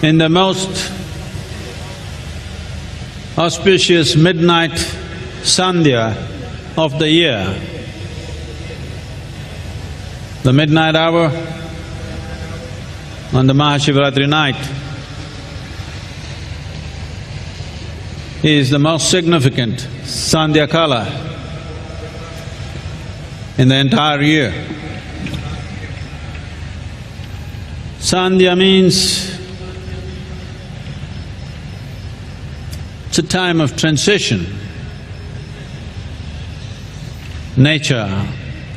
in the most auspicious midnight sandhya of the year, the midnight hour on the Mahashivratri night is the most significant sandhya kala in the entire year. Sandhya means it's a time of transition. Nature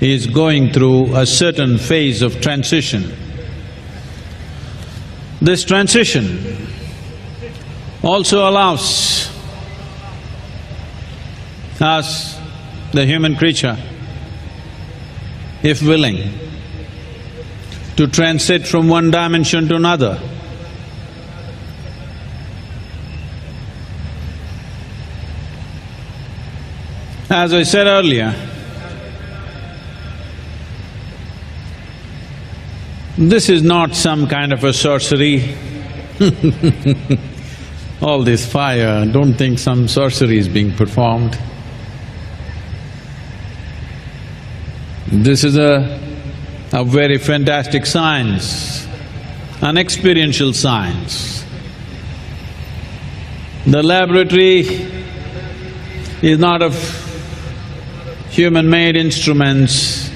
is going through a certain phase of transition. This transition also allows us, the human creature, if willing, to transit from one dimension to another. As I said earlier, this is not some kind of a sorcery. All this fire, don't think some sorcery is being performed. This is a very fantastic science, an experiential science. The laboratory is not of human-made instruments,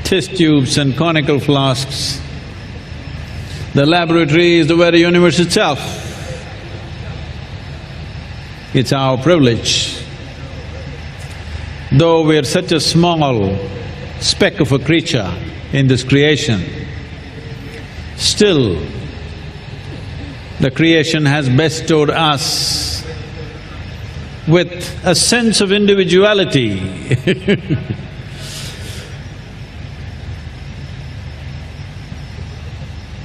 test tubes and conical flasks. The laboratory is the very universe itself. It's our privilege. Though we're such a small speck of a creature in this creation, still the creation has bestowed us with a sense of individuality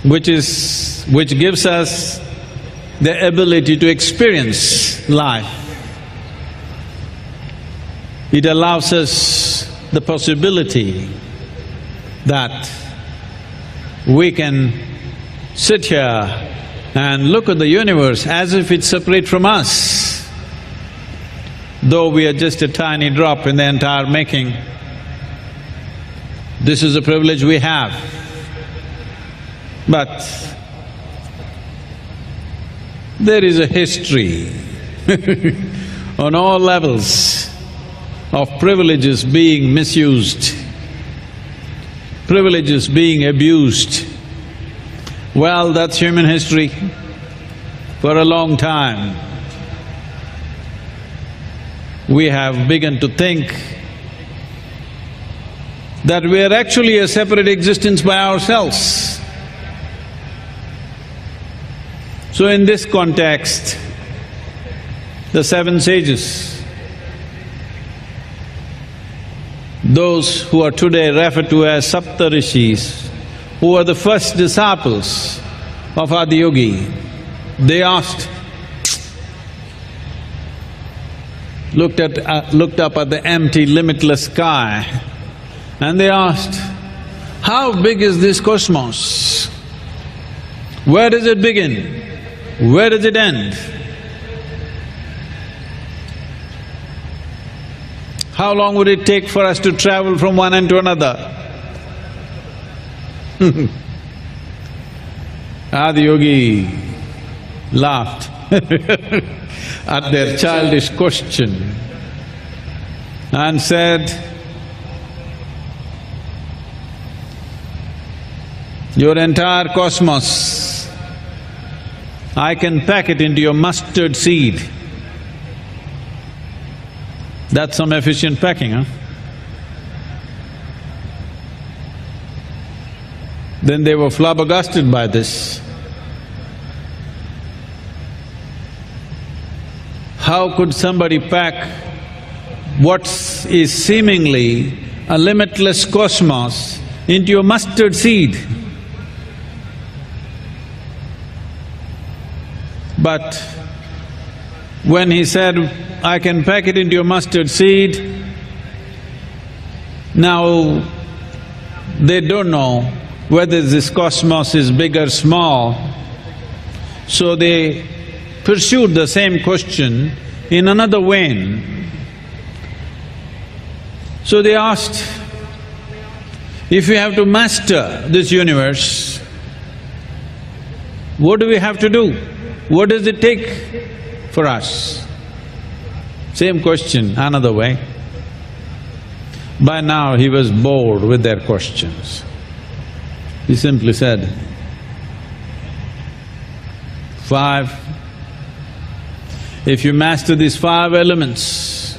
which gives us the ability to experience life. It allows us the possibility that we can sit here and look at the universe as if it's separate from us, though we are just a tiny drop in the entire making. This is a privilege we have. But there is a history on all levels of privileges being misused, privileges being abused. Well, that's human history for a long time. We have begun to think that we are actually a separate existence by ourselves. So in this context, the seven sages, those who are today referred to as Saptarishis, who were the first disciples of Adiyogi, they asked, looked up at the empty, limitless sky, and they asked, how big is this cosmos? Where does it begin? Where does it end? How long would it take for us to travel from one end to another? Adiyogi laughed at their childish question and said, your entire cosmos, I can pack it into your mustard seed. That's some efficient packing, huh? Then they were flabbergasted by this. How could somebody pack what is seemingly a limitless cosmos into a mustard seed? But when he said, I can pack it into your mustard seed, now they don't know whether this cosmos is big or small, So they pursued the same question in another vein. So they asked, if we have to master this universe, what do we have to do? What does it take for us? Same question, another way. By now he was bored with their questions. He simply said, 5. If you master these 5 elements,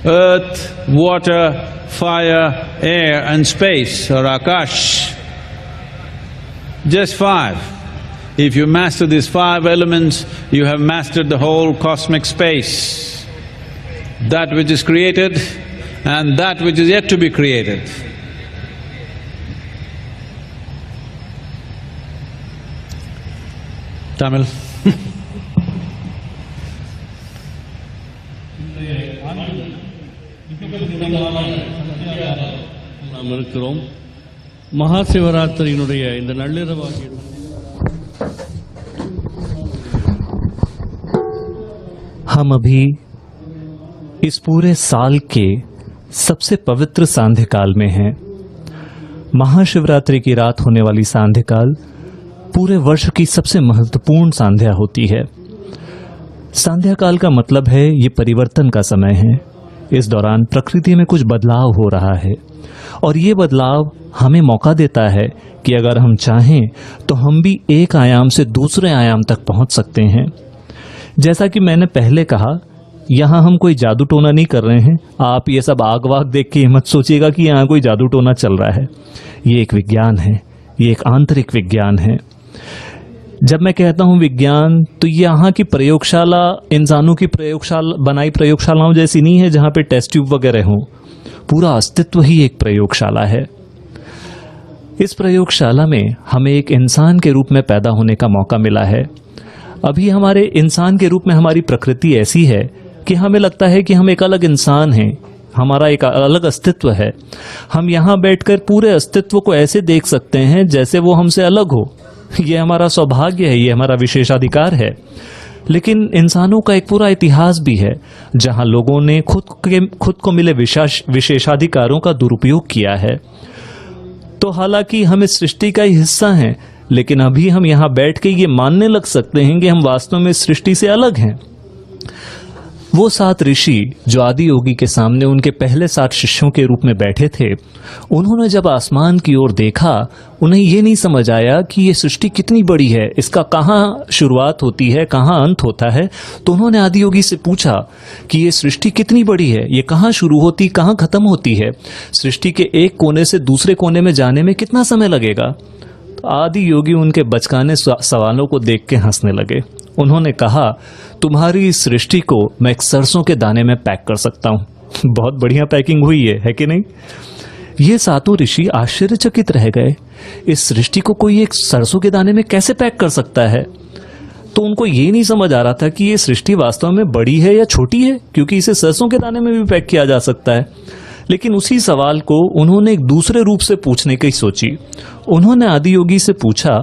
earth, water, fire, air and space or Akash, just 5. If you master these 5 elements, you have mastered the whole cosmic space, that which is created and that which is yet to be created. Tamil. நாம் இருக்கிறோம். மகா சிவராத்திரியினுடைய இந்த நள்ளிரவாகிய हम अभी इस पूरे साल के सबसे पवित्र सांध्य काल में हैं। महाशिवरात्रि की रात होने वाली सांध्य काल पूरे वर्ष की सबसे महत्वपूर्ण सांध्या होती है। सांध्या काल का मतलब है ये परिवर्तन का समय है। इस दौरान प्रकृति में कुछ बदलाव हो रहा है और ये बदलाव हमें मौका देता है कि अगर हम चाहें तो हम भी एक आयाम से दूसरे आयाम तक पहुंच सकते हैं। जैसा कि मैंने पहले कहा, यहाँ हम कोई जादू टोना नहीं कर रहे हैं। आप ये सब आग वाग देख के मत सोचिएगा कि यहाँ कोई जादू टोना चल रहा है। ये एक विज्ञान है, ये एक आंतरिक विज्ञान है। जब मैं कहता हूँ विज्ञान, तो यहाँ की प्रयोगशाला इंसानों की बनाई प्रयोगशालाओं जैसी नहीं है जहाँ पे टेस्ट ट्यूब वगैरह हों। पूरा अस्तित्व ही एक प्रयोगशाला है। इस प्रयोगशाला में हमें एक इंसान के रूप में पैदा होने का मौका मिला है। अभी हमारे इंसान के रूप में हमारी प्रकृति ऐसी है कि हमें लगता है कि हम एक अलग इंसान हैं, हमारा एक अलग अस्तित्व है। हम यहाँ बैठकर पूरे अस्तित्व को ऐसे देख सकते हैं जैसे वो हमसे अलग हो। ये हमारा सौभाग्य है, ये हमारा विशेषाधिकार है। लेकिन इंसानों का एक पूरा इतिहास भी है जहाँ लोगों ने खुद को मिले विशेषाधिकारों का दुरुपयोग किया है। तो हालांकि हम इस सृष्टि का ही हिस्सा हैं, लेकिन अभी हम यहाँ बैठ के ये मानने लग सकते हैं कि हम वास्तव में इस सृष्टि से अलग हैं। वो 7 ऋषि जो आदि योगी के सामने उनके पहले 7 शिष्यों के रूप में बैठे थे, उन्होंने जब आसमान की ओर देखा, उन्हें ये नहीं समझ आया कि ये सृष्टि कितनी बड़ी है, इसका कहाँ शुरुआत होती है, कहाँ अंत होता है। तो उन्होंने आदि योगी से पूछा कि ये सृष्टि कितनी बड़ी है, ये कहाँ शुरू होती, कहाँ खत्म होती है, सृष्टि के एक कोने से दूसरे कोने में जाने में कितना समय लगेगा। आदि योगी उनके बचकाने सवालों को देख के हंसने लगे। उन्होंने कहा, तुम्हारी इस सृष्टि को मैं एक सरसों के दाने में पैक कर सकता हूँ। बहुत बढ़िया पैकिंग हुई है कि नहीं? ये 7 ऋषि आश्चर्यचकित रह गए। इस सृष्टि को कोई एक सरसों के दाने में कैसे पैक कर सकता है? तो उनको ये नहीं समझ आ रहा था कि ये सृष्टि वास्तव में बड़ी है या छोटी है, क्योंकि इसे सरसों के दाने में भी पैक किया जा सकता है। लेकिन उसी सवाल को उन्होंने एक दूसरे रूप से पूछने की सोची। उन्होंने आदि योगी से पूछा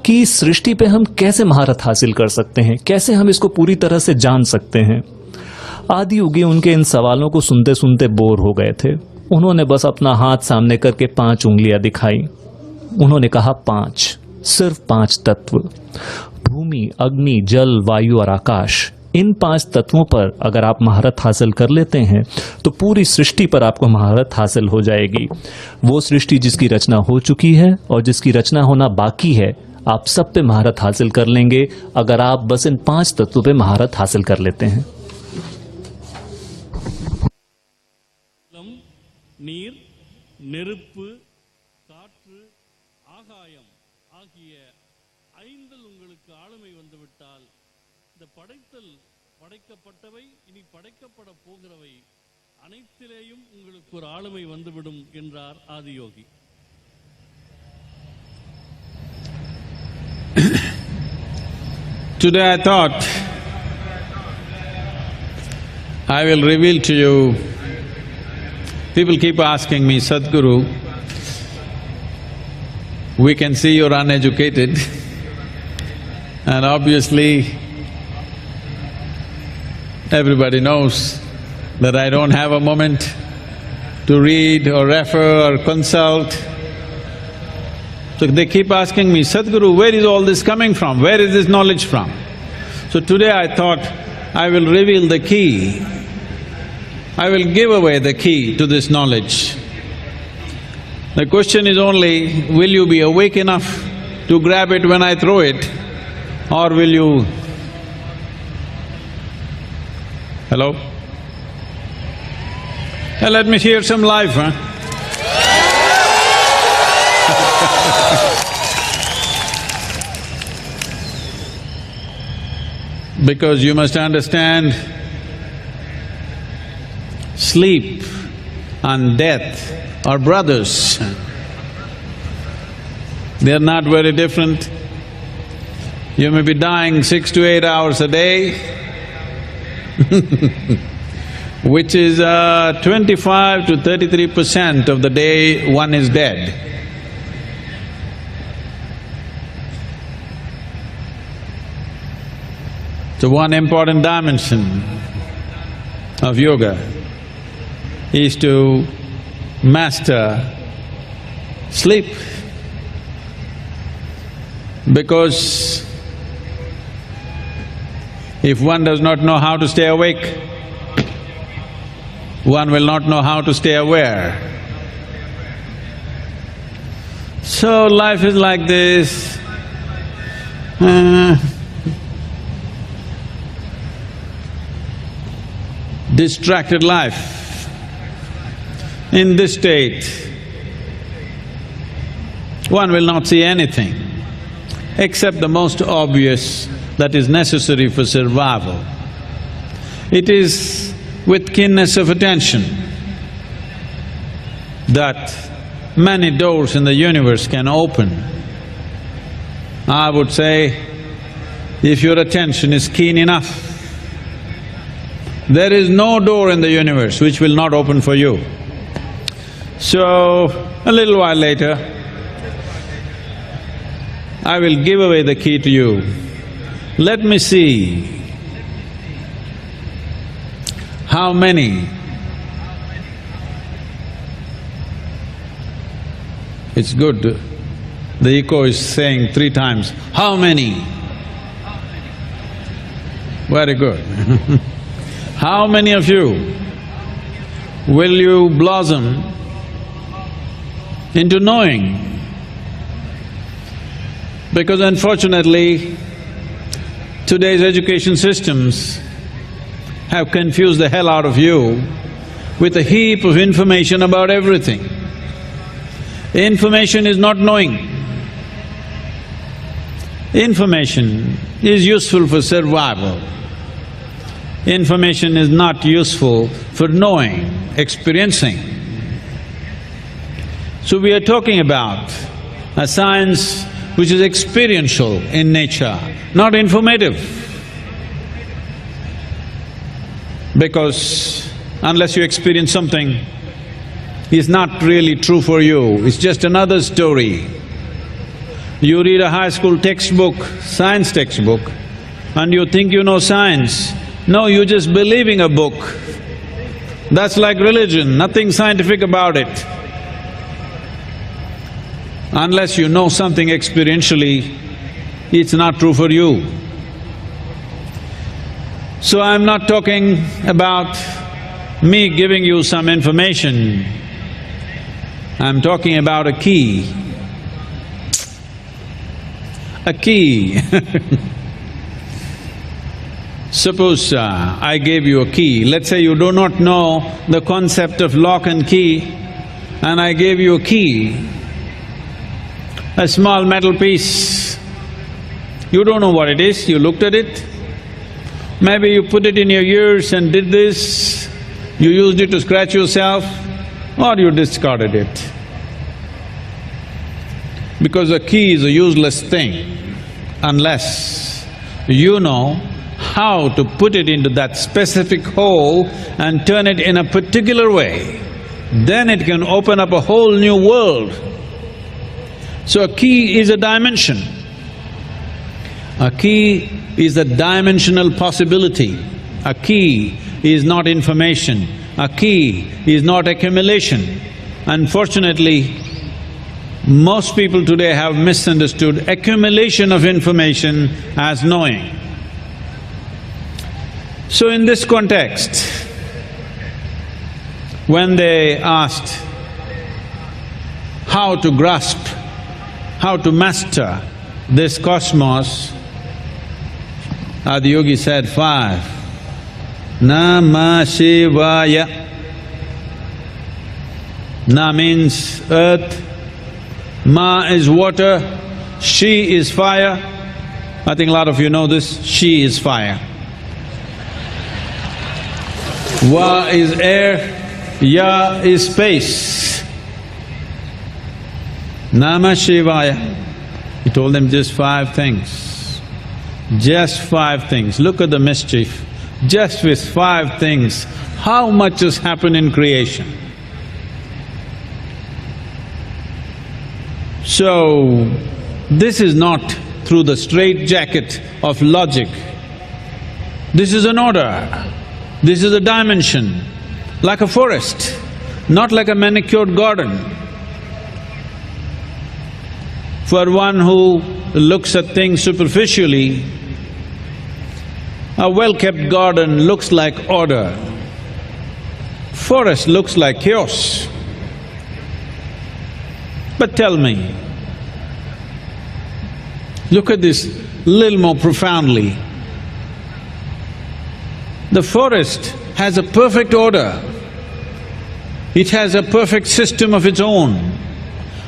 कि इस सृष्टि पे हम कैसे महारत हासिल कर सकते हैं, कैसे हम इसको पूरी तरह से जान सकते हैं। आदि योगी उनके इन सवालों को सुनते सुनते बोर हो गए थे। उन्होंने बस अपना हाथ सामने करके 5 उंगलियां दिखाई। उन्होंने कहा 5, सिर्फ 5 तत्व, भूमि, अग्नि, जल, वायु और आकाश। इन 5 तत्वों पर अगर आप महारत हासिल कर लेते हैं तो पूरी सृष्टि पर आपको महारत हासिल हो जाएगी। वो सृष्टि जिसकी रचना हो चुकी है और जिसकी रचना होना बाकी है, आप सब पे महारत हासिल कर लेंगे अगर आप बस इन 5 तत्वों पे महारत हासिल कर लेते हैं। நீர், நெருப்பு, காற்று, ஆகாயம் ஆகிய 5 உங்களுக்கு ஆளுமை வந்துவிட்டால் இந்த படைக்கப்பட்டவை இனி படைக்கப்பட போகிறவை அனைத்திலேயும் உங்களுக்கு ஒரு ஆளுமை வந்துவிடும் என்றார் Adiyogi. Today I thought I will reveal to you. People keep asking me, Sadhguru, we can see you're uneducated. And obviously, everybody knows that I don't have a moment to read or refer or consult. So they keep asking me, Sadhguru, where is all this coming from? Where is this knowledge from? So today I thought I will reveal the key. I will give away the key to this knowledge. The question is only, will you be awake enough to grab it when I throw it, or will you… Hello? Let me hear some life, huh? Because you must understand, sleep and death are brothers. They're not very different. You may be dying 6 to 8 hours a day which is 25 to 33% of the day one is dead. So one important dimension of yoga is to master sleep, because if one does not know how to stay awake, one will not know how to stay aware. So life is like this, distracted life. In this state, one will not see anything except the most obvious that is necessary for survival. It is with keenness of attention that many doors in the universe can open. I would say, if your attention is keen enough, there is no door in the universe which will not open for you. So, a little while later, I will give away the key to you. Let me see how many… It's good, the echo is saying 3 times, how many? Very good. How many of you will you blossom into knowing? Because unfortunately, today's education systems have confused the hell out of you with a heap of information about everything. Information is not knowing. Information is useful for survival. Information is not useful for knowing, experiencing. So we are talking about a science which is experiential in nature, not informative. Because unless you experience something, it's not really true for you, it's just another story. You read a high school textbook, science textbook, and you think you know science. No, you're just believing a book. That's like religion, nothing scientific about it. Unless you know something experientially, it's not true for you. So I'm not talking about me giving you some information, I'm talking about a key. A key. Suppose I gave you a key, let's say you do not know the concept of lock and key, and I gave you a key, a small metal piece. You don't know what it is, you looked at it, maybe you put it in your ears and did this, you used it to scratch yourself, or you discarded it. Because a key is a useless thing unless you know how to put it into that specific hole and turn it in a particular way. Then it can open up a whole new world. So a key is a dimension. A key is a dimensional possibility. A key is not information. A key is not accumulation. Unfortunately, most people today have misunderstood accumulation of information as knowing. So in this context, when they asked how to grasp, how to master this cosmos, Adiyogi said 5. Namah Shivaya. Na means earth, Ma is water, Shi is fire. I think a lot of you know this, Shi is fire. Va is air, Ya is space. Namah Shivaya. He told them just 5 things. Just 5 things. Look at the mischief. Just with 5 things, how much has happened in creation? So, this is not through the straitjacket of logic. This is an order. This is a dimension, like a forest, not like a manicured garden. For one who looks at things superficially, a well-kept garden looks like order. Forest looks like chaos. But tell me, look at this little more profoundly. The forest has a perfect order. It has a perfect system of its own.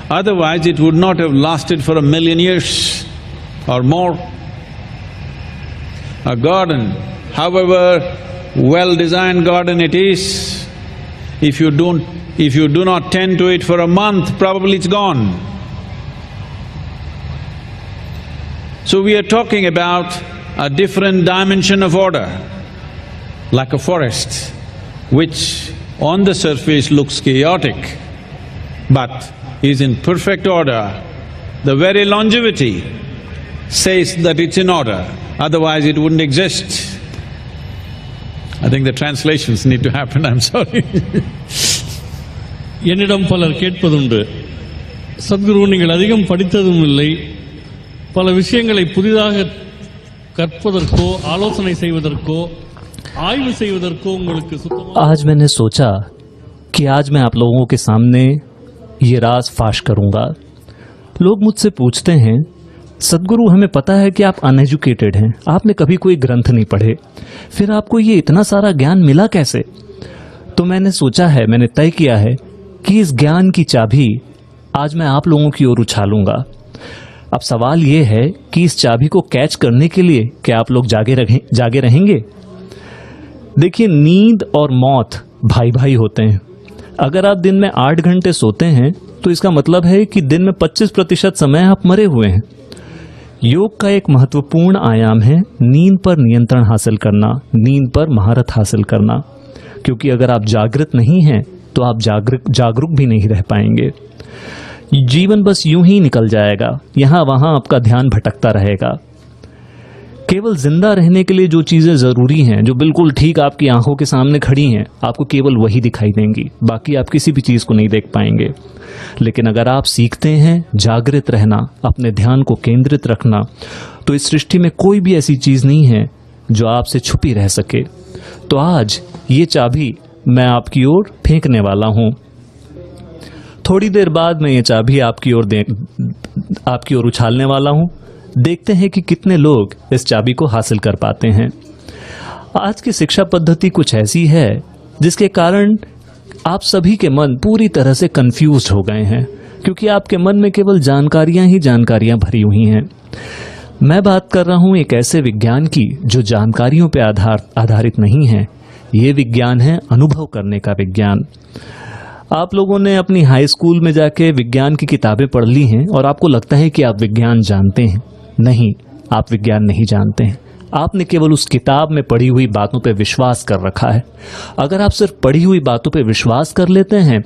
Otherwise, it would not have lasted for 1,000,000 years or more. A garden, however well-designed garden it is, if you do not tend to it for a month, probably it's gone. So we are talking about a different dimension of order, like a forest, which on the surface looks chaotic, but is in perfect order. The very longevity says that it's in order, otherwise it wouldn't exist. I think the translations need to happen, I'm sorry. என்னிடம் பலர் கேட்பதுண்டு, சத்குரு நீங்கள் அதிகம் படித்ததும் இல்லை, பல விஷயங்களை புதிதாக கற்பதற்கோ ஆலோசனை செய்வதற்கோ ஆய்வு செய்வதற்கோ உங்களுக்கு சுத்தமாக आज मैंने सोचा कि आज मैं आप लोगों के सामने ये राज फाश करूंगा। लोग मुझसे पूछते हैं, सद्गुरु हमें पता है कि आप अनएजुकेटेड हैं, आपने कभी कोई ग्रंथ नहीं पढ़े, फिर आपको ये इतना सारा ज्ञान मिला कैसे? तो मैंने सोचा है, मैंने तय किया है कि इस ज्ञान की चाबी आज मैं आप लोगों की ओर उछालूंगा। अब सवाल ये है कि इस चाबी को कैच करने के लिए क्या आप लोग जागे रहेंगे? देखिए, नींद और मौत भाई भाई होते हैं। अगर आप दिन में 8 घंटे सोते हैं तो इसका मतलब है कि दिन में 25% समय आप मरे हुए हैं। योग का एक महत्वपूर्ण आयाम है नींद पर नियंत्रण हासिल करना, नींद पर महारत हासिल करना, क्योंकि अगर आप जागृत नहीं हैं तो आप जागरूक भी नहीं रह पाएंगे। जीवन बस यूं ही निकल जाएगा, यहाँ वहाँ आपका ध्यान भटकता रहेगा। केवल जिंदा रहने के लिए जो चीज़ें ज़रूरी हैं, जो बिल्कुल ठीक आपकी आंखों के सामने खड़ी हैं, आपको केवल वही दिखाई देंगी, बाकी आप किसी भी चीज़ को नहीं देख पाएंगे। लेकिन अगर आप सीखते हैं जागृत रहना, अपने ध्यान को केंद्रित रखना, तो इस सृष्टि में कोई भी ऐसी चीज़ नहीं है जो आपसे छुपी रह सके। तो आज ये चाबी मैं आपकी ओर फेंकने वाला हूँ। थोड़ी देर बाद मैं ये चाबी आपकी ओर उछालने वाला हूँ। देखते हैं कि कितने लोग इस चाबी को हासिल कर पाते हैं। आज की शिक्षा पद्धति कुछ ऐसी है जिसके कारण आप सभी के मन पूरी तरह से कंफ्यूज्ड हो गए हैं, क्योंकि आपके मन में केवल जानकारियां ही जानकारियां भरी हुई हैं। मैं बात कर रहा हूं एक ऐसे विज्ञान की जो जानकारियों पर आधारित नहीं है। ये विज्ञान है अनुभव करने का विज्ञान। आप लोगों ने अपनी हाई स्कूल में जाके विज्ञान की किताबें पढ़ ली हैं और आपको लगता है कि आप विज्ञान जानते हैं। नहीं, आप विज्ञान नहीं जानते हैं। आपने केवल उस किताब में पढ़ी हुई बातों पर विश्वास कर रखा है। अगर आप सिर्फ पढ़ी हुई बातों पर विश्वास कर लेते हैं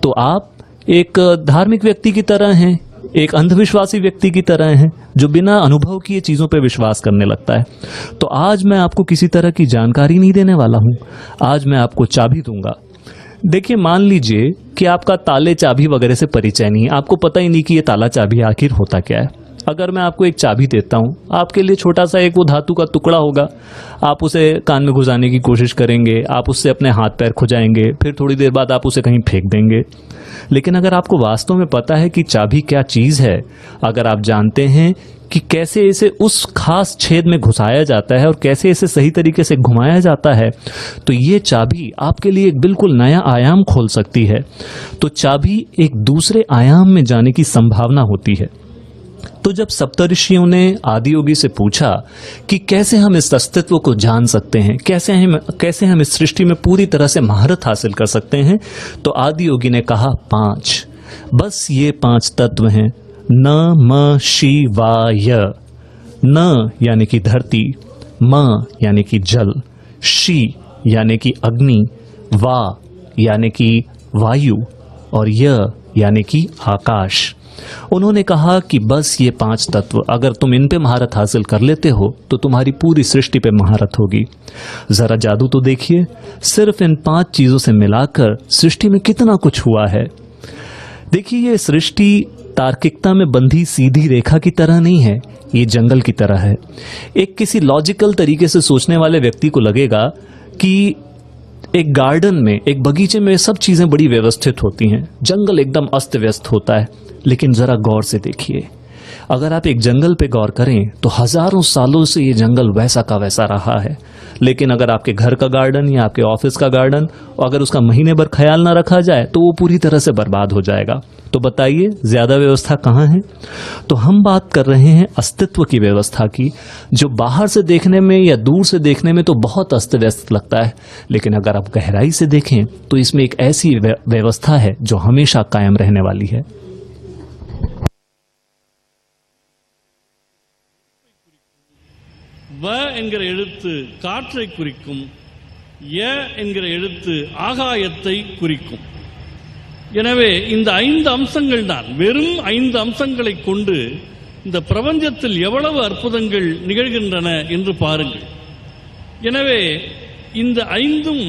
तो आप एक धार्मिक व्यक्ति की तरह हैं, एक अंधविश्वासी व्यक्ति की तरह हैं जो बिना अनुभव किए चीजों पर विश्वास करने लगता है। तो आज मैं आपको किसी तरह की जानकारी नहीं देने वाला हूं, आज मैं आपको चाबी दूंगा। देखिए, मान लीजिए कि आपका ताले चाबी वगैरह से परिचय नहीं है, आपको पता ही नहीं कि ये ताला चाबी आखिर होता क्या है। अगर मैं आपको एक चाबी देता हूं, आपके लिए छोटा सा एक वो धातु का टुकड़ा होगा, आप उसे कान में घुसाने की कोशिश करेंगे, आप उससे अपने हाथ पैर खुजाएंगे, फिर थोड़ी देर बाद आप उसे कहीं फेंक देंगे। लेकिन अगर आपको वास्तव में पता है कि चाबी क्या चीज है, अगर आप जानते हैं कि कैसे इसे उस खास छेद में घुसाया जाता है और कैसे इसे सही तरीके से घुमाया जाता है, तो ये चाबी आपके लिए एक बिल्कुल नया आयाम खोल सकती है। तो चाबी एक दूसरे आयाम में जाने की संभावना होती है। तो जब सप्तऋषियों ने आदियोगी से पूछा कि कैसे हम इस अस्तित्व को जान सकते हैं, कैसे हम इस सृष्टि में पूरी तरह से महारत हासिल कर सकते हैं, तो आदियोगी ने कहा 5, बस ये 5 तत्व हैं। न म शिवाय। न यानी कि धरती, म यानी कि जल, शी यानी कि अग्नि, वा यानी कि वायु और य यानी कि आकाश। उन्होंने कहा कि बस ये 5 तत्व अगर तुम इन पे महारत हासिल कर लेते हो तो तुम्हारी पूरी सृष्टि पे महारत होगी। जरा जादू तो देखिए, सिर्फ इन 5 चीजों से मिलाकर सृष्टि में कितना कुछ हुआ है। देखिए, ये सृष्टि तार्किकता में बंधी सीधी रेखा की तरह नहीं है, ये जंगल की तरह है। एक किसी लॉजिकल तरीके से सोचने वाले व्यक्ति को लगेगा कि एक गार्डन में, एक बगीचे में सब चीजें बड़ी व्यवस्थित होती हैं, जंगल एकदम अस्त व्यस्त होता है। लेकिन जरा गौर से देखिए, अगर आप एक जंगल पे गौर करें तो हजारों सालों से ये जंगल वैसा का वैसा रहा है। लेकिन अगर आपके घर का गार्डन या आपके ऑफिस का गार्डन, अगर उसका महीने भर ख्याल ना रखा जाए तो वो पूरी तरह से बर्बाद हो जाएगा। तो बताइए, ज्यादा व्यवस्था कहाँ है? तो हम बात कर रहे हैं अस्तित्व की व्यवस्था की, जो बाहर से देखने में या दूर से देखने में तो बहुत अस्त व्यस्त लगता है, लेकिन अगर आप गहराई से देखें तो इसमें एक ऐसी व्यवस्था है जो हमेशा कायम रहने वाली है। வ என்கிற எழுத்து காற்றை குறிக்கும், ய என்கிற எழுத்து ஆகாயத்தை குறிக்கும். எனவே இந்த 5 அம்சங்கள் தான், வெறும் 5 அம்சங்களை கொண்டு இந்த பிரபஞ்சத்தில் எவ்வளவு அற்புதங்கள் நிகழ்கின்றன என்று பாருங்கள். எனவே இந்த 5ம்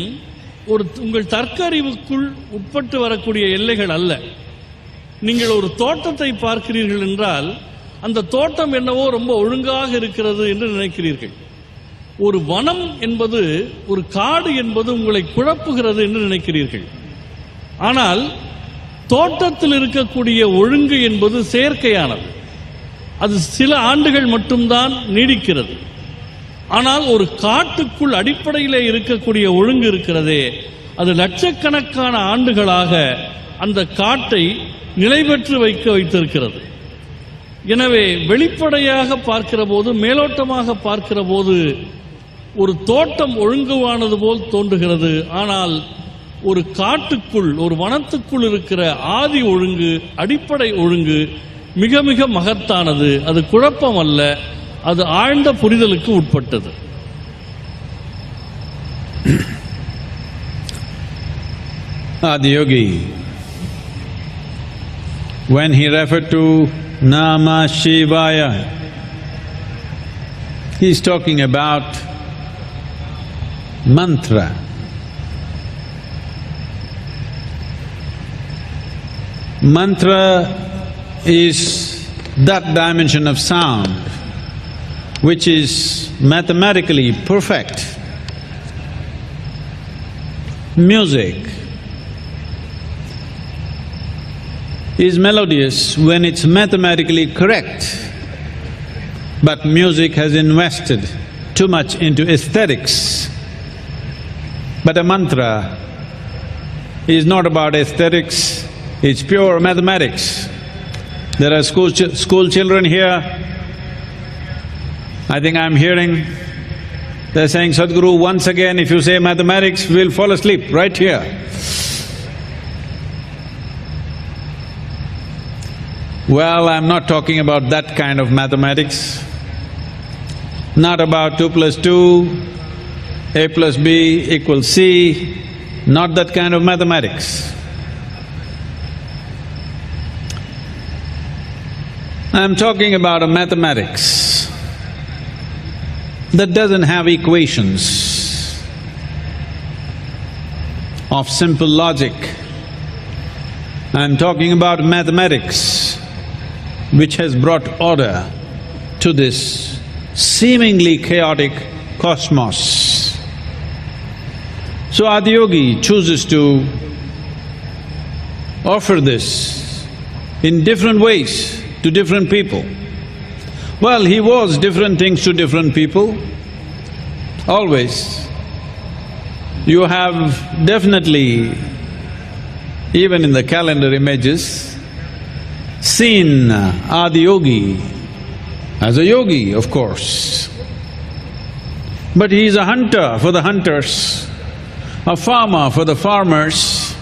உங்கள் தர்க்க அறிவுக்குள் உட்பட்டு வரக்கூடிய எல்லைகள் அல்ல. நீங்கள் ஒரு தோட்டத்தை பார்க்கிறீர்கள் என்றால் அந்த தோட்டம் என்னவோ ரொம்ப ஒழுங்காக இருக்கிறது என்று நினைக்கிறீர்கள். ஒரு வனம் என்பது, ஒரு காடு என்பது உங்களை குழப்புகிறது என்று நினைக்கிறீர்கள். ஆனால் தோட்டத்தில் இருக்கக்கூடிய ஒழுங்கு என்பது செயற்கையானது, அது சில ஆண்டுகள் மட்டும்தான் நீடிக்கிறது. ஆனால் ஒரு காட்டுக்குள் அடிப்படையிலே இருக்கக்கூடிய ஒழுங்கு இருக்கிறதே, அது லட்சக்கணக்கான ஆண்டுகளாக அந்த காட்டை நிலை பெற்று வைத்திருக்கிறது. எனவே வெளிப்படையாக பார்க்கிற போது, மேலோட்டமாக பார்க்கிற போது ஒரு தோட்டம் ஒழுங்குவானது போல் தோன்றுகிறது. ஆனால் ஒரு காட்டுக்குள், ஒரு வனத்துக்குள் இருக்கிற ஆதி ஒழுங்கு, அடிப்படை ஒழுங்கு மிக மிக மகத்தானது. அது குழப்பம் அல்ல, அது ஆழ்ந்த புரிதலுக்கு உட்பட்டது. Adiyogi, when he referred to Namah Shivaya, he's talking about mantra. Mantra is that dimension of sound which is mathematically perfect. Music is melodious when it's mathematically correct, but music has invested too much into aesthetics. But a mantra is not about aesthetics, it's pure mathematics. There are school children here. I think I'm hearing they're saying, Sadhguru, once again if you say mathematics, we'll fall asleep right here. Well, I'm not talking about that kind of mathematics, not about 2 plus 2, A plus B equals C, not that kind of mathematics. I'm talking about a mathematics that doesn't have equations of simple logic. I'm talking about mathematics which has brought order to this seemingly chaotic cosmos. So Adiyogi chooses to offer this in different ways to different people. Well, he was different things to different people, always. You have definitely, even in the calendar images, seen Adiyogi as a yogi, of course. But he is a hunter for the hunters, a farmer for the farmers,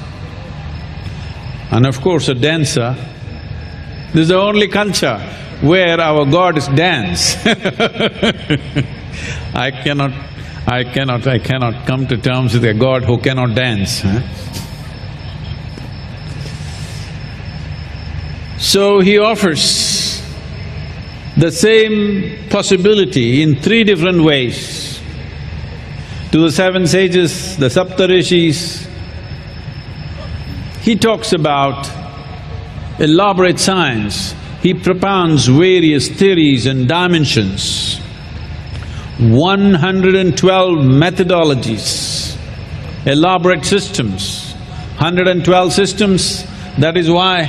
and of course a dancer. This is the only culture where our gods dance. I cannot come to terms with a god who cannot dance. So he offers the same possibility in three different ways to the seven sages, the Saptarishis. He talks about elaborate science, he propounds various theories and dimensions, 112 methodologies, elaborate systems, 112 systems. That is why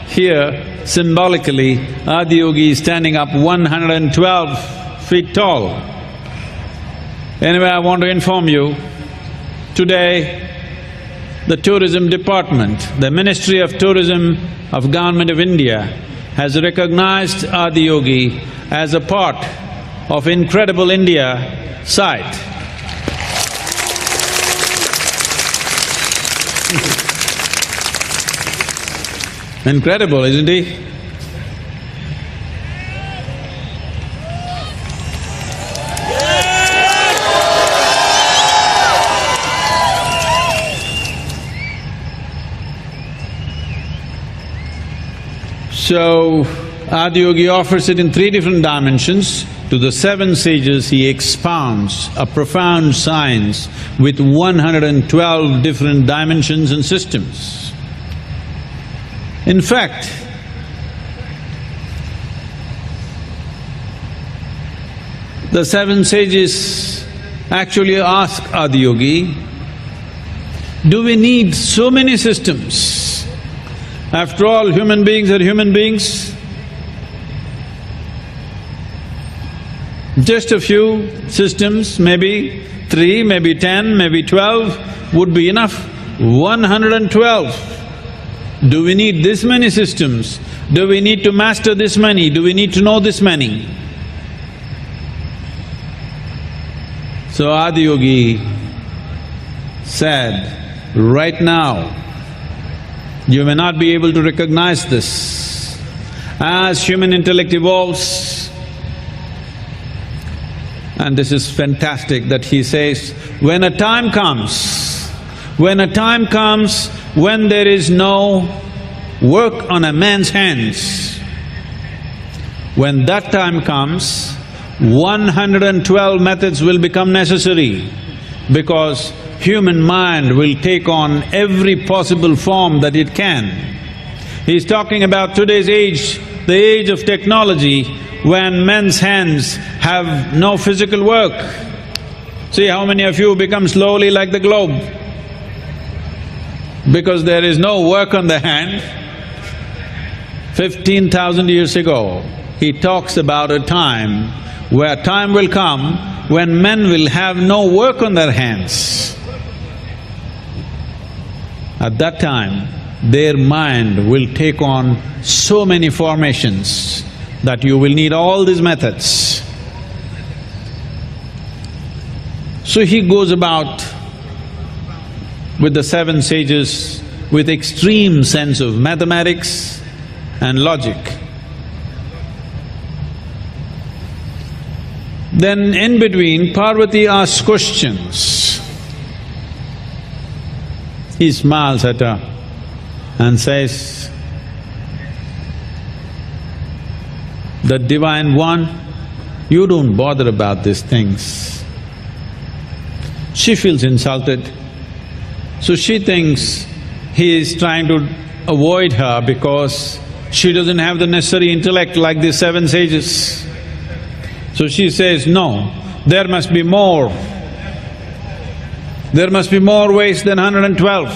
here, symbolically, Adiyogi is standing up 112 feet tall. Anyway, I want to inform you, today the tourism department, the Ministry of Tourism of Government of India has recognized Adiyogi as a part of Incredible India site. Incredible, isn't he? So, Adiyogi offers it in three different dimensions. To the seven sages, he expounds a profound science with 112 different dimensions and systems. In fact, the seven sages actually ask Adiyogi, do we need so many systems? After all, human beings are human beings. Just a few systems, maybe 3, maybe 10, maybe 12 would be enough. 112. Do we need this many systems? Do we need to master this many? Do we need to know this many? So Adiyogi said, right now, you may not be able to recognize this. As human intellect evolves, and this is fantastic that he says, when a time comes when there is no work on a man's hands, when that time comes, 112 methods will become necessary because human mind will take on every possible form that it can. He's talking about today's age, the age of technology, when men's hands have no physical work. See how many of you become slowly like the globe? Because there is no work on the hand. 15,000 years ago, he talks about a time where time will come when men will have no work on their hands. At that time, their mind will take on so many formations that you will need all these methods. So he goes about with the seven sages with extreme sense of mathematics and logic. Then in between, Parvati asks questions. He smiles at her and says, the Divine One, you don't bother about these things. She feels insulted, so she thinks he is trying to avoid her because she doesn't have the necessary intellect like the seven sages. So she says, no, there must be more. There must be more ways than 112.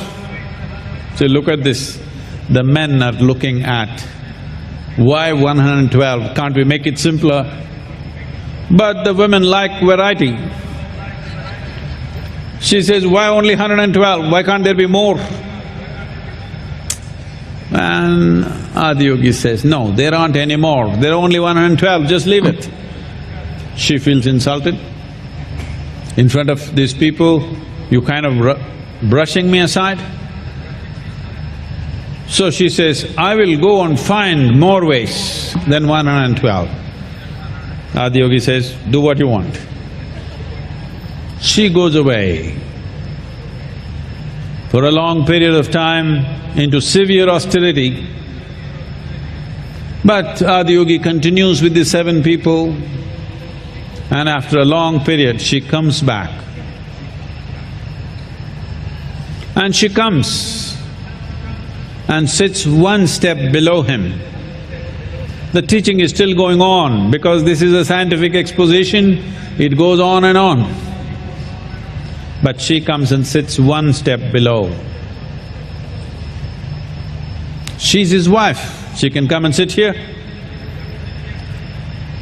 So look at this, the men are looking at, why 112? Can't we make it simpler? But the women like variety. She says, why only 112? Why can't there be more? And Adiyogi says, no, there aren't any more, there are only 112, just leave it. She feels insulted. In front of these people, you kind of brushing me aside. So she says, I will go and find more ways than 112. Adiyogi says, do what you want. She goes away for a long period of time into severe austerity. But Adiyogi continues with the seven people, and after a long period she comes back. And she comes and sits one step below him. The teaching is still going on because this is a scientific exposition, it goes on and on. But she comes and sits one step below. She's his wife, she can come and sit here.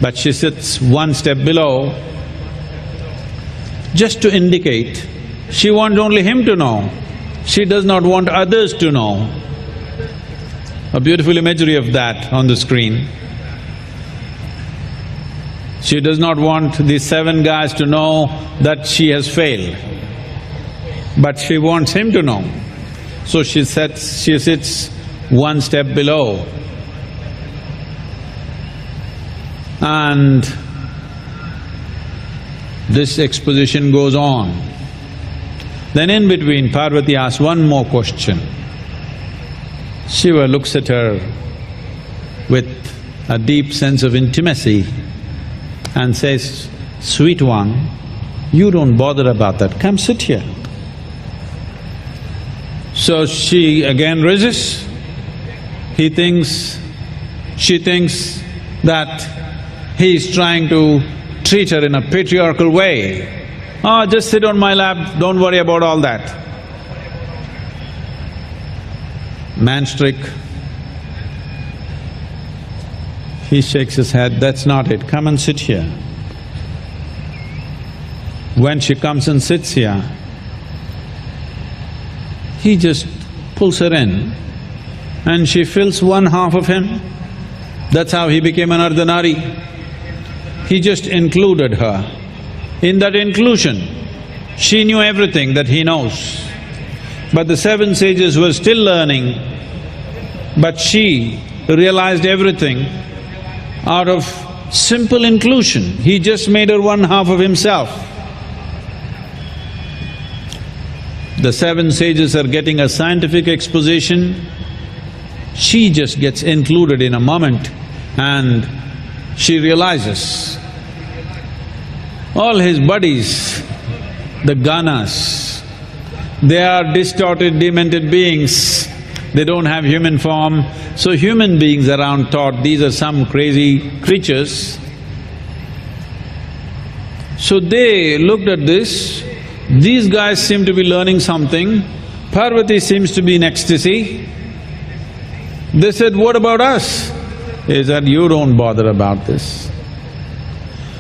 But she sits one step below just to indicate she wants only him to know, she does not want others to know. A beautiful imagery of that on the screen. She does not want the seven guys to know that she has failed, but she wants him to know. So she sits one step below. And this exposition goes on. Then in between, Parvati asks one more question. Shiva looks at her with a deep sense of intimacy and says, sweet one, you don't bother about that, come sit here. So she again resists. She thinks that he is trying to treat her in a patriarchal way. Oh, just sit on my lap, don't worry about all that. Man's trick. He shakes his head, that's not it, come and sit here. When she comes and sits here, he just pulls her in and she fills one half of him. That's how he became an Ardhanari. He just included her. In that inclusion, she knew everything that he knows. But the seven sages were still learning, but she realized everything out of simple inclusion. He just made her one half of himself. The seven sages are getting a scientific exposition, she just gets included in a moment and she realizes all his buddies, the Ganas, they are distorted, demented beings, they don't have human form. So human beings around thought these are some crazy creatures. So they looked at this, these guys seem to be learning something, Parvati seems to be in ecstasy. They said, what about us? He said, you don't bother about this.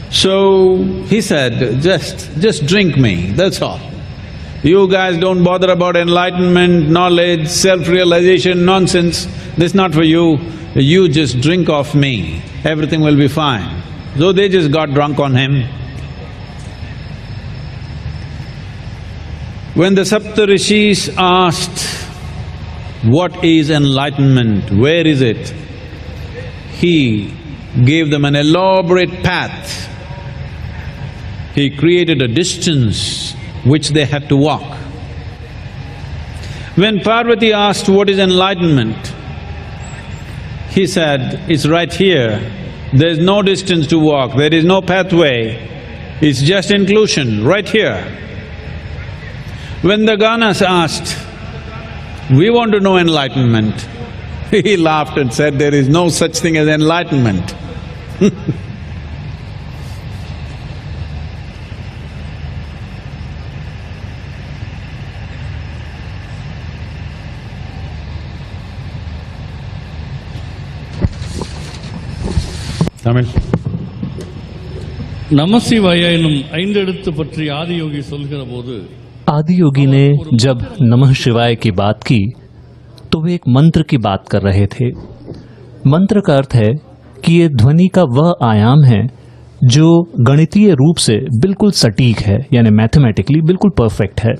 So he said, just drink me, that's all. You guys don't bother about enlightenment, knowledge, self-realization, nonsense, this is not for you. You just drink off me, everything will be fine. So they just got drunk on him. When the Saptarishis asked, what is enlightenment, where is it? He gave them an elaborate path. He created a distance which they had to walk. When Parvati asked what is enlightenment, he said, it's right here, There is no distance to walk, there is no pathway, it's just inclusion, right here. When the Ganas asked, "We want to know enlightenment," he laughed and said, "There is no such thing as enlightenment." Tamil. நமசிவாய எனும் ஐந்தெழுத்து பற்றி ஆதியோகி சொல்கிற போது आदि योगी ने जब नमः शिवाय की बात की तो वे एक मंत्र की बात कर रहे थे। मंत्र का अर्थ है कि ये ध्वनि का वह आयाम है जो गणितीय रूप से बिल्कुल सटीक है, यानी मैथमेटिकली बिल्कुल परफेक्ट है।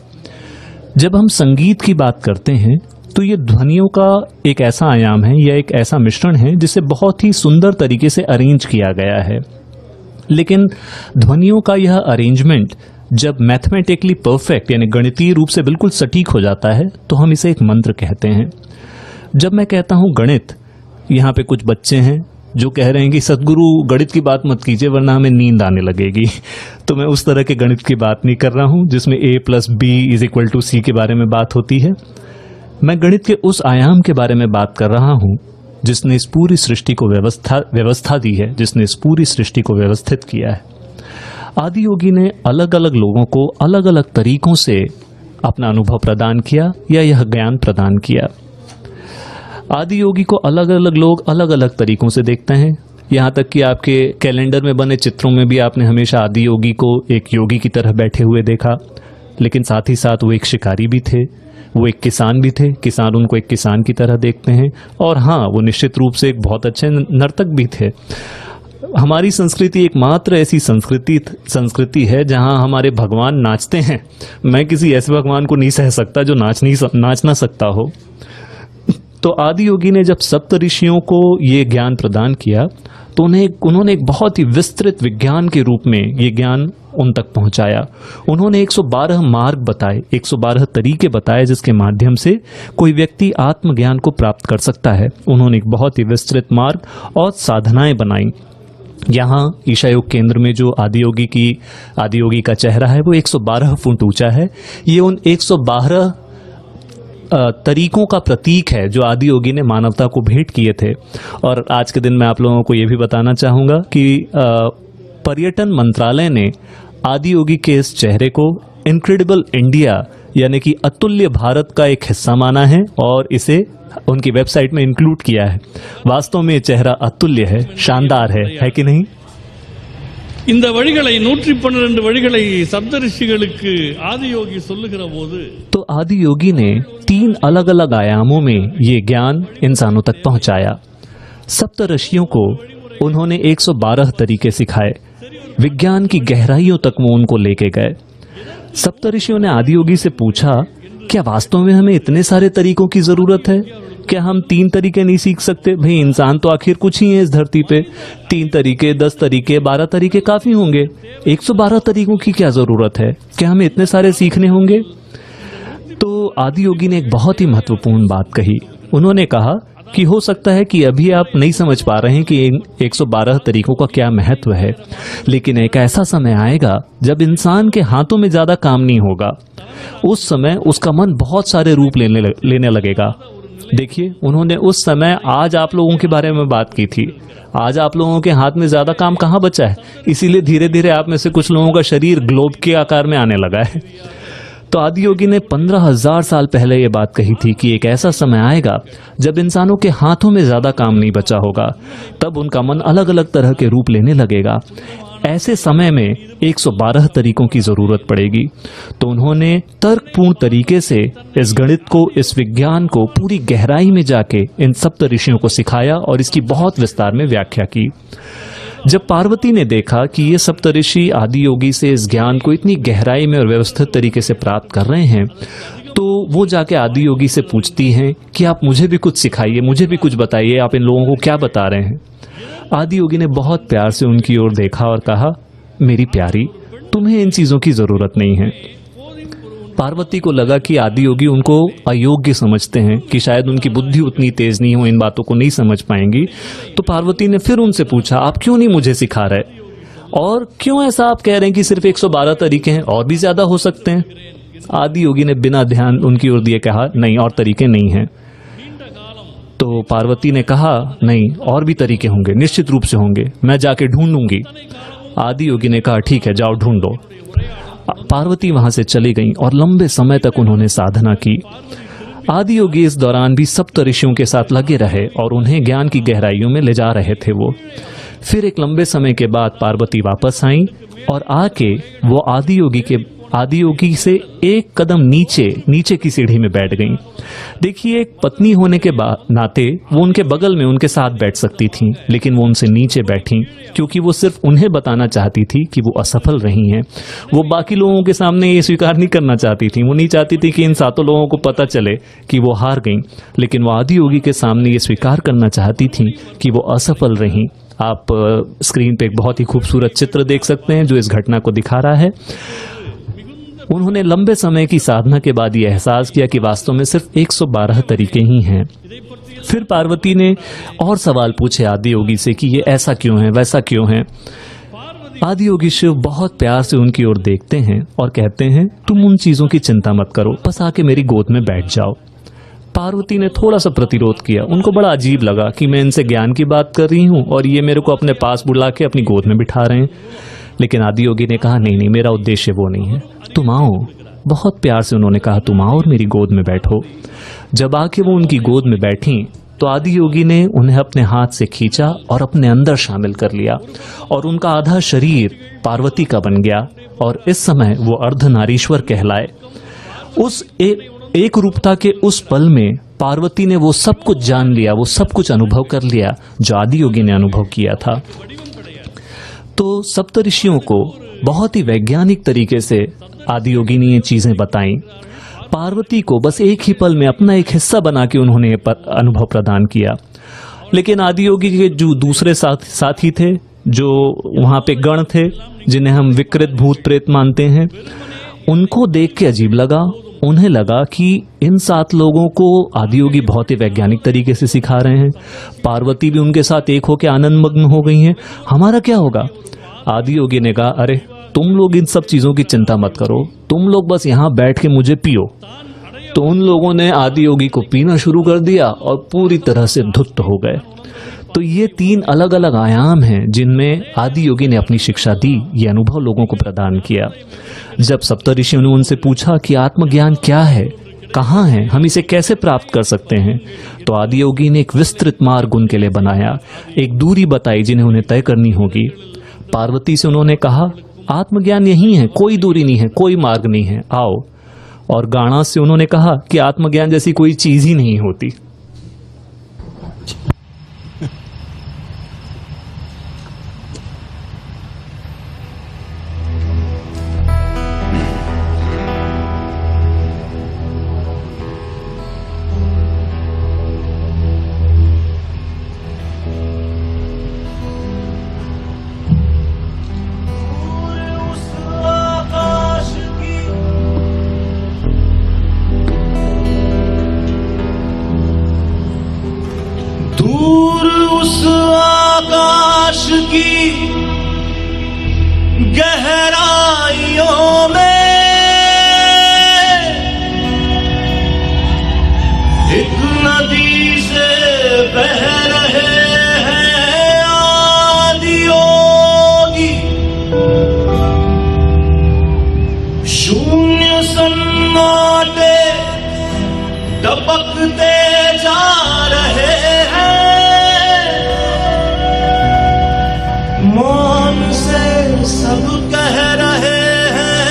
जब हम संगीत की बात करते हैं तो ये ध्वनियों का एक ऐसा आयाम है या एक ऐसा मिश्रण है जिसे बहुत ही सुंदर तरीके से अरेंज किया गया है। लेकिन ध्वनियों का यह अरेंजमेंट जब मैथमेटिकली परफेक्ट यानी गणितीय रूप से बिल्कुल सटीक हो जाता है तो हम इसे एक मंत्र कहते हैं। जब मैं कहता हूँ गणित, यहाँ पे कुछ बच्चे हैं जो कह रहे हैं कि सदगुरु गणित की बात मत कीजिए वरना हमें नींद आने लगेगी। तो मैं उस तरह के गणित की बात नहीं कर रहा हूँ जिसमें a+b=c के बारे में बात होती है। मैं गणित के उस आयाम के बारे में बात कर रहा हूँ जिसने इस पूरी सृष्टि को व्यवस्था दी है, जिसने इस पूरी सृष्टि को व्यवस्थित किया है। आदि योगी ने अलग अलग लोगों को अलग अलग तरीकों से अपना अनुभव प्रदान किया या यह ज्ञान प्रदान किया। आदि योगी को अलग अलग लोग अलग अलग तरीकों से देखते हैं। यहाँ तक कि आपके कैलेंडर में बने चित्रों में भी आपने हमेशा आदि योगी को एक योगी की तरह बैठे हुए देखा, लेकिन साथ ही साथ वो एक शिकारी भी थे, वो एक किसान भी थे। किसान उनको एक किसान की तरह देखते हैं। और हाँ, वो निश्चित रूप से एक बहुत अच्छे नर्तक भी थे। हमारी संस्कृति एकमात्र ऐसी संस्कृति है जहाँ हमारे भगवान नाचते हैं। मैं किसी ऐसे भगवान को नहीं सह सकता जो नाच ना सकता हो। तो आदि योगी ने जब सप्त ऋषियों को ये ज्ञान प्रदान किया तो उन्होंने एक बहुत ही विस्तृत विज्ञान के रूप में ये ज्ञान उन तक पहुंचाया। उन्होंने 112 मार्ग बताए, 112 तरीके बताए जिसके माध्यम से कोई व्यक्ति आत्मज्ञान को प्राप्त कर सकता है। उन्होंने एक बहुत ही विस्तृत मार्ग और साधनाएं बनाई। यहाँ ईशा योग केंद्र में जो आदि योगी का चेहरा है वो 112 फुट ऊंचा है। ये उन 112 तरीकों का प्रतीक है जो आदि योगी ने मानवता को भेंट किए थे। और आज के दिन मैं आप लोगों को ये भी बताना चाहूँगा कि पर्यटन मंत्रालय ने आदि योगी के इस चेहरे को इनक्रेडिबल इंडिया यानी कि अतुल्य भारत का एक हिस्सा माना है और इसे उनकी वेबसाइट में इंक्लूड किया है। वास्तव में ये चेहरा अतुल्य है, शानदार है कि नहीं? இந்த வழிகளை 112 வழிகளை சப்தரிஷிகளுக்கு ஆதியோகி சொல்லுகிற போது तो आदि योगी ने 3 अलग अलग आयामों में ये ज्ञान इंसानों तक पहुंचाया। सप्त ऋषियों को उन्होंने 112 तरीके सिखाए। विज्ञान की गहराइयों तक वो उनको लेके गए। सप्त ऋषियों ने आदि योगी से पूछा, क्या वास्तव में हमें इतने सारे तरीकों की जरूरत है? क्या हम 3 तरीके नहीं सीख सकते? भाई इंसान तो आखिर कुछ ही है इस धरती पे। 3 तरीके, 10 तरीके, 12 तरीके काफी होंगे। 112 तरीकों की क्या जरूरत है? क्या हमें इतने सारे सीखने होंगे? तो आदि योगी ने एक बहुत ही महत्वपूर्ण बात कही। उन्होंने कहा कि हो सकता है कि अभी आप नहीं समझ पा रहे हैं कि 112 तरीकों का क्या महत्व है, लेकिन एक ऐसा समय आएगा जब इंसान के हाथों में ज्यादा काम नहीं होगा। उस समय उसका मन बहुत सारे रूप लेने लगेगा। देखिए, उन्होंने उस समय आज आप लोगों के बारे में बात की थी। आज आप लोगों के हाथ में ज्यादा काम कहाँ बचा है, इसीलिए धीरे धीरे आप में से कुछ लोगों का शरीर ग्लोब के आकार में आने लगा है। तो आदि योगी ने 15,000 साल पहले ये बात कही थी कि एक ऐसा समय आएगा जब इंसानों के हाथों में ज्यादा काम नहीं बचा होगा, तब उनका मन अलग अलग तरह के रूप लेने लगेगा। ऐसे समय में 112 तरीकों की जरूरत पड़ेगी। तो उन्होंने तर्कपूर्ण तरीके से इस गणित को, इस विज्ञान को पूरी गहराई में जाके इन सप्त ऋषियों को सिखाया और इसकी बहुत विस्तार में व्याख्या की। जब पार्वती ने देखा कि ये सप्त ऋषि आदि योगी से इस ज्ञान को इतनी गहराई में और व्यवस्थित तरीके से प्राप्त कर रहे हैं, तो वो जाके आदि योगी से पूछती हैं कि आप मुझे भी कुछ सिखाइए, मुझे भी कुछ बताइए, आप इन लोगों को क्या बता रहे हैं। आदि योगी ने बहुत प्यार से उनकी ओर देखा और कहा, मेरी प्यारी, तुम्हें इन चीजों की जरूरत नहीं है। पार्वती को लगा कि आदि योगी उनको अयोग्य समझते हैं, कि शायद उनकी बुद्धि उतनी तेज नहीं हो, इन बातों को नहीं समझ पाएंगी। तो पार्वती ने फिर उनसे पूछा, आप क्यों नहीं मुझे सिखा रहे, और क्यों ऐसा आप कह रहे हैं कि सिर्फ 112 तरीके हैं, और भी ज्यादा हो सकते हैं? आदि योगी ने बिना ध्यान उनकी ओर दिए कहा, नहीं, और तरीके नहीं हैं। तो पार्वती ने कहा, नहीं, और भी तरीके होंगे, निश्चित रूप से होंगे, मैं जाके ढूंढूंगी। आदि योगी ने कहा, ठीक है, जाओ ढूंढो। पार्वती वहां से चली गईं और लंबे समय तक उन्होंने साधना की। आदि योगी इस दौरान भी सप्त ऋषियों के साथ लगे रहे और उन्हें ज्ञान की गहराइयों में ले जा रहे थे वो। फिर एक लंबे समय के बाद पार्वती वापस आईं और आके वो आदि योगी से एक कदम नीचे की सीढ़ी में बैठ गईं। देखिए, एक पत्नी होने के नाते वो उनके बगल में उनके साथ बैठ सकती थीं, लेकिन वो उनसे नीचे बैठी क्योंकि वो सिर्फ उन्हें बताना चाहती थी कि वो असफल रही हैं। वो बाकी लोगों के सामने ये स्वीकार नहीं करना चाहती थी। वो नहीं चाहती थी कि इन 7 लोगों को पता चले कि वो हार गईं, लेकिन वो आदि योगी के सामने ये स्वीकार करना चाहती थी कि वो असफल रहीं। आप स्क्रीन पे एक बहुत ही खूबसूरत चित्र देख सकते हैं जो इस घटना को दिखा रहा है। उन्होंने लंबे समय की साधना के बाद यह एहसास किया कि वास्तव में सिर्फ 112 तरीके ही हैं। फिर पार्वती ने और सवाल पूछे आदि योगी से कि ये ऐसा क्यों है, वैसा क्यों है। आदि योगी शिव बहुत प्यार से उनकी ओर देखते हैं और कहते हैं, तुम उन चीजों की चिंता मत करो, बस आके मेरी गोद में बैठ जाओ। पार्वती ने थोड़ा सा प्रतिरोध किया। उनको बड़ा अजीब लगा कि मैं इनसे ज्ञान की बात कर रही हूँ और ये मेरे को अपने पास बुला के अपनी गोद में बिठा रहे हैं। लेकिन आदि योगी ने कहा, नहीं नहीं, मेरा उद्देश्य वो नहीं है, तुम आओ। बहुत प्यार से उन्होंने कहा, तुम आओ और मेरी गोद में बैठो। जब आके वो उनकी गोद में बैठी तो आदि योगी ने उन्हें अपने हाथ से खींचा और अपने अंदर शामिल कर लिया और उनका आधा शरीर पार्वती का बन गया और इस समय वो अर्धनारीश्वर कहलाए। उस एक रूपता के उस पल में पार्वती ने वो सब कुछ जान लिया, वो सब कुछ अनुभव कर लिया जो आदि योगी ने अनुभव किया था। तो सप्तऋषियों को बहुत ही वैज्ञानिक तरीके से आदि योगी ने ये चीजें बताई। पार्वती को बस एक ही पल में अपना एक हिस्सा बना के उन्होंने अनुभव प्रदान किया। लेकिन आदि योगी के जो दूसरे साथी थे, जो वहां पे गण थे जिन्हें हम विकृत भूत प्रेत मानते हैं, उनको देख के अजीब लगा। उन्हें लगा कि इन 7 लोगों को आदि योगी बहुत ही वैज्ञानिक तरीके से सिखा रहे हैं। पार्वती भी उनके साथ एक होकर आनंद मग्न हो गई हैं। हमारा क्या होगा? आदि योगी ने कहा, अरे तुम लोग इन सब चीजों की चिंता मत करो, तुम लोग बस यहाँ बैठ के मुझे पियो। तो उन लोगों ने आदि योगी को पीना शुरू कर दिया और पूरी तरह से धुत हो गए। तो ये 3 अलग अलग आयाम हैं जिनमें आदि योगी ने अपनी शिक्षा दी, ये अनुभव लोगों को प्रदान किया। जब सप्तऋषियों ने उनसे पूछा कि आत्मज्ञान क्या है, कहाँ है, हम इसे कैसे प्राप्त कर सकते हैं, तो आदि योगी ने एक विस्तृत मार्ग उनके लिए बनाया, एक दूरी बताई जिन्हें उन्हें तय करनी होगी। पार्वती से उन्होंने कहा, आत्मज्ञान यही है, कोई दूरी नहीं है, कोई मार्ग नहीं है, आओ। और गाणास से उन्होंने कहा कि आत्मज्ञान जैसी कोई चीज ही नहीं होती। दूर उस आकाश की गहराइयों में एक नदी से बह रहे हैं आदि योगी। शून्य सन्नाटे टपकते जा रहे हैं, मौन से सब कह रहे हैं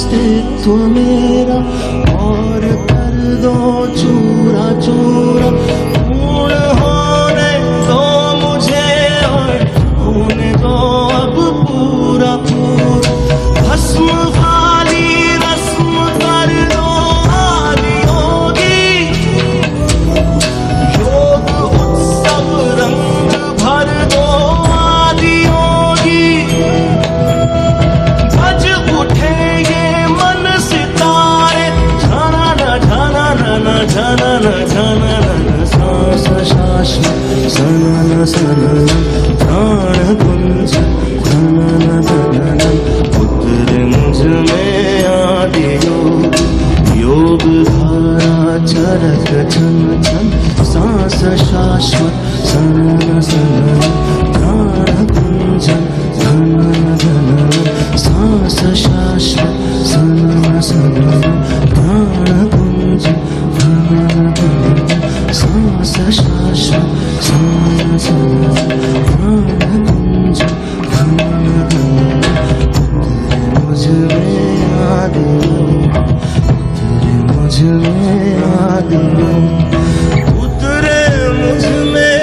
अस्तित्व मेरा और कर दो चूरा चूरा। पूर्ण होने दो मुझे और होने दो अब पूरा पूरा। भस्म वाली रस्म कर दो आदि योगी। योग उत्सव रंग भर दो आदि योगी। बज उठे ये मन सितारे झनन झनन झनन झनन। सांस शाश्वत सनन सनन प्राण कुंज धनन धनन। उतरे मुझ में आदि योग योग धारा चरक छन छन। सांस शाश्वत सनन सनन प्राण कुंज धनन धनन। सांस शाश्वत सनन सनन प्राण कुंज धनन धनन। सांस शाश्वत सनन सनन प्राण कुंज धनन धनन। मुझ में आदि मुझ में आदि उतरे मुझ में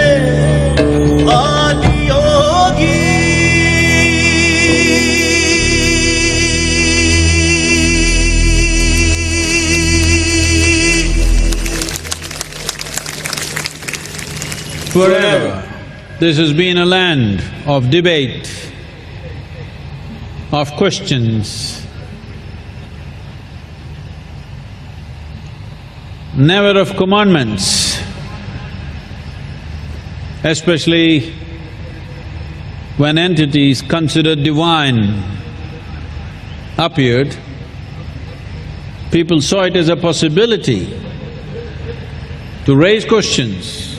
आदि योगी। Forever, this has been a land of debate, of questions, never of commandments, especially when entities considered divine appeared. People saw it as a possibility to raise questions,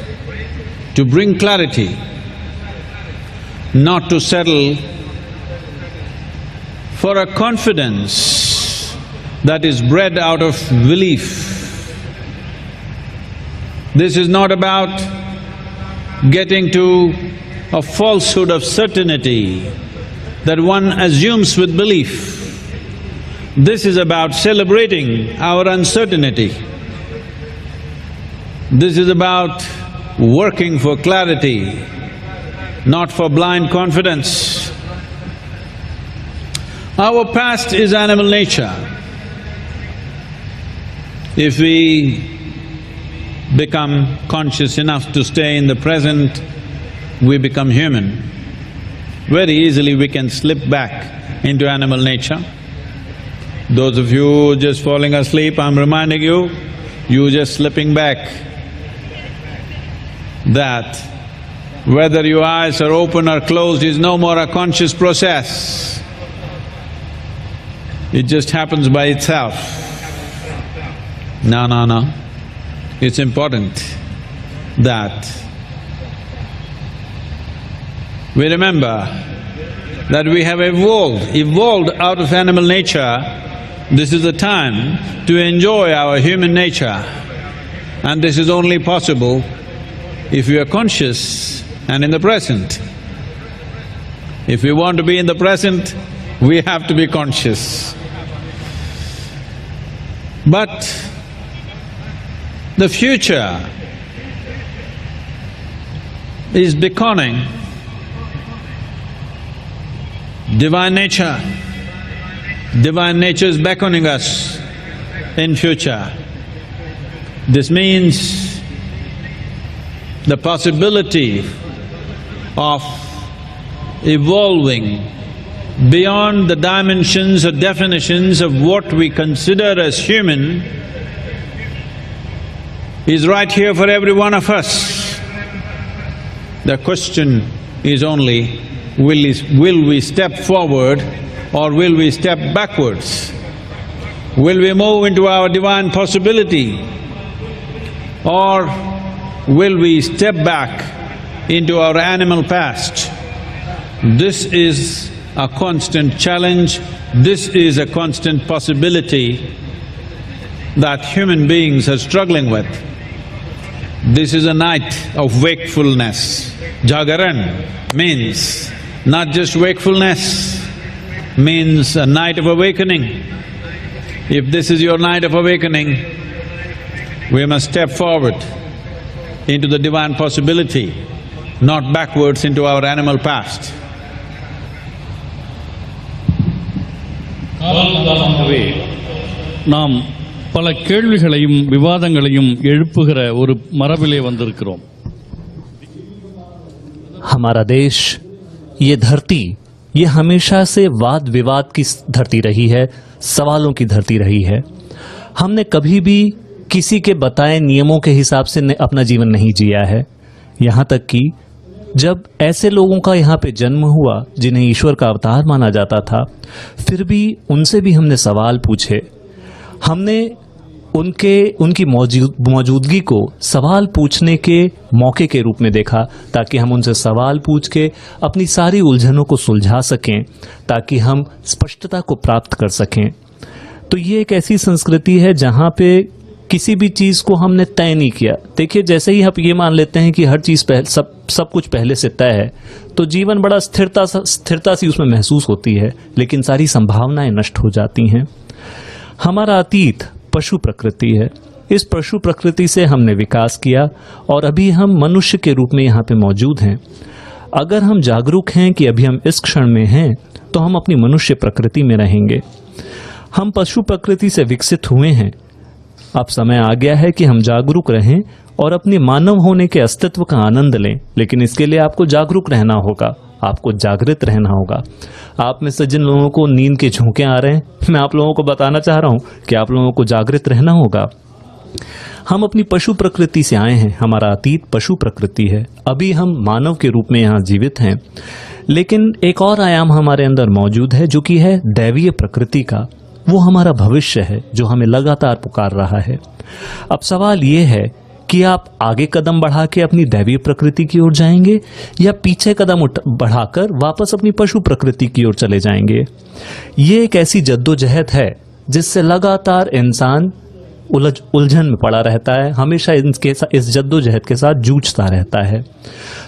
to bring clarity, not to settle for a confidence that is bred out of belief. This is not about getting to a falsehood of certainty that one assumes with belief. This is about celebrating our uncertainty. This is about working for clarity, not for blind confidence. Our past is animal nature. If we become conscious enough to stay in the present, we become human. Very easily we can slip back into animal nature. Those of you just falling asleep, I'm reminding you, you just slipping back. That whether your eyes are open or closed is no more a conscious process. It just happens by itself. No. It's important that we remember that we have evolved out of animal nature. This is the time to enjoy our human nature, and this is only possible if we are conscious and in the present. If we want to be in the present, we have to be conscious. But the future is beckoning. Divine nature is beckoning us in future. This means the possibility of evolving beyond the dimensions or definitions of what we consider as human is right here for every one of us. The question is only, will we step forward or will we step backwards? Will we move into our divine possibility or will we step back into our animal past? This is a constant challenge, this is a constant possibility that human beings are struggling with. This is a night of wakefulness. Jagaran means not just wakefulness, means a night of awakening. If this is your night of awakening, we must step forward into the divine possibility, not backwards into our animal past. ஆகவே நாம் பல கேள்விகளையும் விவாதங்களையும் எழுப்புகிற ஒரு மரபிலே வந்திருக்கிறோம். हमारा देश, ये धरती, ये हमेशा से वाद विवाद की धरती रही है, सवालों की धरती रही है। हमने कभी भी किसी के बताए नियमों के हिसाब से अपना जीवन नहीं जिया है। यहाँ तक कि जब ऐसे लोगों का यहाँ पे जन्म हुआ जिन्हें ईश्वर का अवतार माना जाता था, फिर भी उनसे भी हमने सवाल पूछे। हमने उनकी मौजूदगी को सवाल पूछने के मौके के रूप में देखा, ताकि हम उनसे सवाल पूछ के अपनी सारी उलझनों को सुलझा सकें, ताकि हम स्पष्टता को प्राप्त कर सकें। तो ये एक ऐसी संस्कृति है जहाँ पे किसी भी चीज़ को हमने तय नहीं किया। देखिए, जैसे ही आप ये मान लेते हैं कि हर चीज़ सब कुछ पहले से तय है, तो जीवन बड़ा स्थिरता सी उसमें महसूस होती है, लेकिन सारी संभावनाएं नष्ट हो जाती हैं। हमारा अतीत पशु प्रकृति है। इस पशु प्रकृति से हमने विकास किया और अभी हम मनुष्य के रूप में यहाँ पे मौजूद हैं। अगर हम जागरूक हैं कि अभी हम इस क्षण में हैं, तो हम अपनी मनुष्य प्रकृति में रहेंगे। हम पशु प्रकृति से विकसित हुए हैं। अब समय आ गया है कि हम जागरूक रहें और अपने मानव होने के अस्तित्व का आनंद लें। लेकिन इसके लिए आपको जागरूक रहना होगा, आपको जागृत रहना होगा। आप में से जिन लोगों को नींद के झोंके आ रहे हैं, मैं आप लोगों को बताना चाह रहा हूं कि आप लोगों को जागृत रहना होगा। हम अपनी पशु प्रकृति से आए हैं, हमारा अतीत पशु प्रकृति है। अभी हम मानव के रूप में यहाँ जीवित हैं, लेकिन एक और आयाम हमारे अंदर मौजूद है, जो कि है दैवीय प्रकृति का। वो हमारा भविष्य है, जो हमें लगातार पुकार रहा है। अब सवाल ये है कि आप आगे कदम बढ़ा के अपनी दैवीय प्रकृति की ओर जाएंगे, या पीछे कदम बढ़ाकर वापस अपनी पशु प्रकृति की ओर चले जाएंगे। ये एक ऐसी जद्दोजहद है जिससे लगातार इंसान उलझन में पड़ा रहता है, हमेशा इस जद्दोजहद के साथ जूझता रहता है।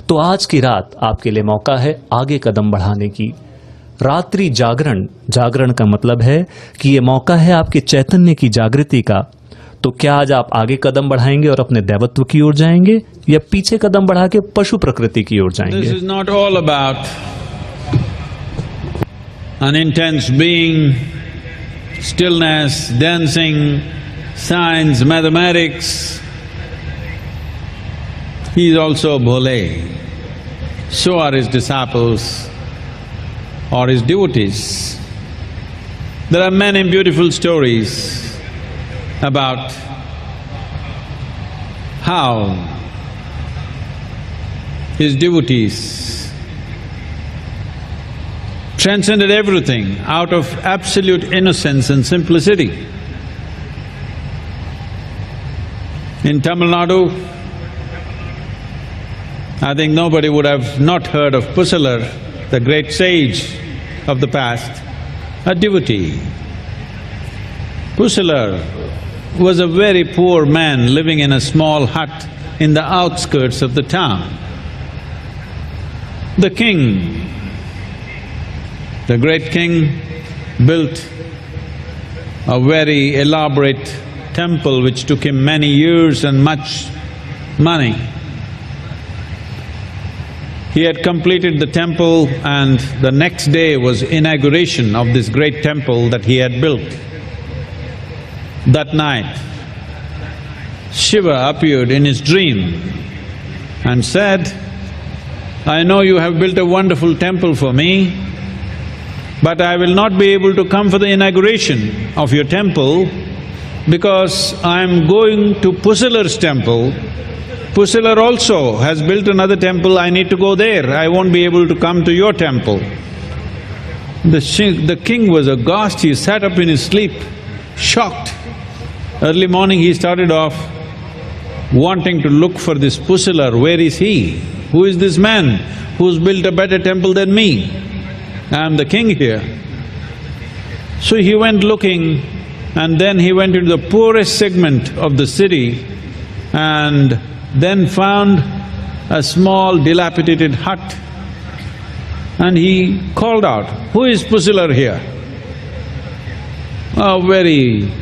तो आज की रात आपके लिए मौका है आगे कदम बढ़ाने की। रात्रि जागरण का मतलब है कि ये मौका है आपके चैतन्य की जागृति का। तो क्या आज आप आगे कदम बढ़ाएंगे और अपने दैवत्व की ओर जाएंगे, या पीछे कदम बढ़ा के पशु प्रकृति की ओर जाएंगे? This is not all about an intense being, stillness, dancing, science, mathematics. He is also bhole. So are his disciples or his devotees. There are many beautiful stories about how his devotees transcended everything out of absolute innocence and simplicity. In Tamil Nadu, I think nobody would have not heard of Pusalar, the great sage of the past, a devotee. Pusalar was a very poor man living in a small hut in the outskirts of the town. The king, the great king, built a very elaborate temple which took him many years and much money. He had completed the temple, and the next day was inauguration of this great temple that he had built. That night, Shiva appeared in his dream and said, "I know you have built a wonderful temple for me, but I will not be able to come for the inauguration of your temple because I am going to Pusalar's temple. Pusalar also has built another temple, I need to go there, I won't be able to come to your temple." The king was aghast, he sat up in his sleep, shocked. Early morning he started off wanting to look for this Pusalar. Where is he? Who is this man who's built a better temple than me? I am the king here. So he went looking, and then he went into the poorest segment of the city and then found a small dilapidated hut, and he called out, "Who is Pusalar here?" A very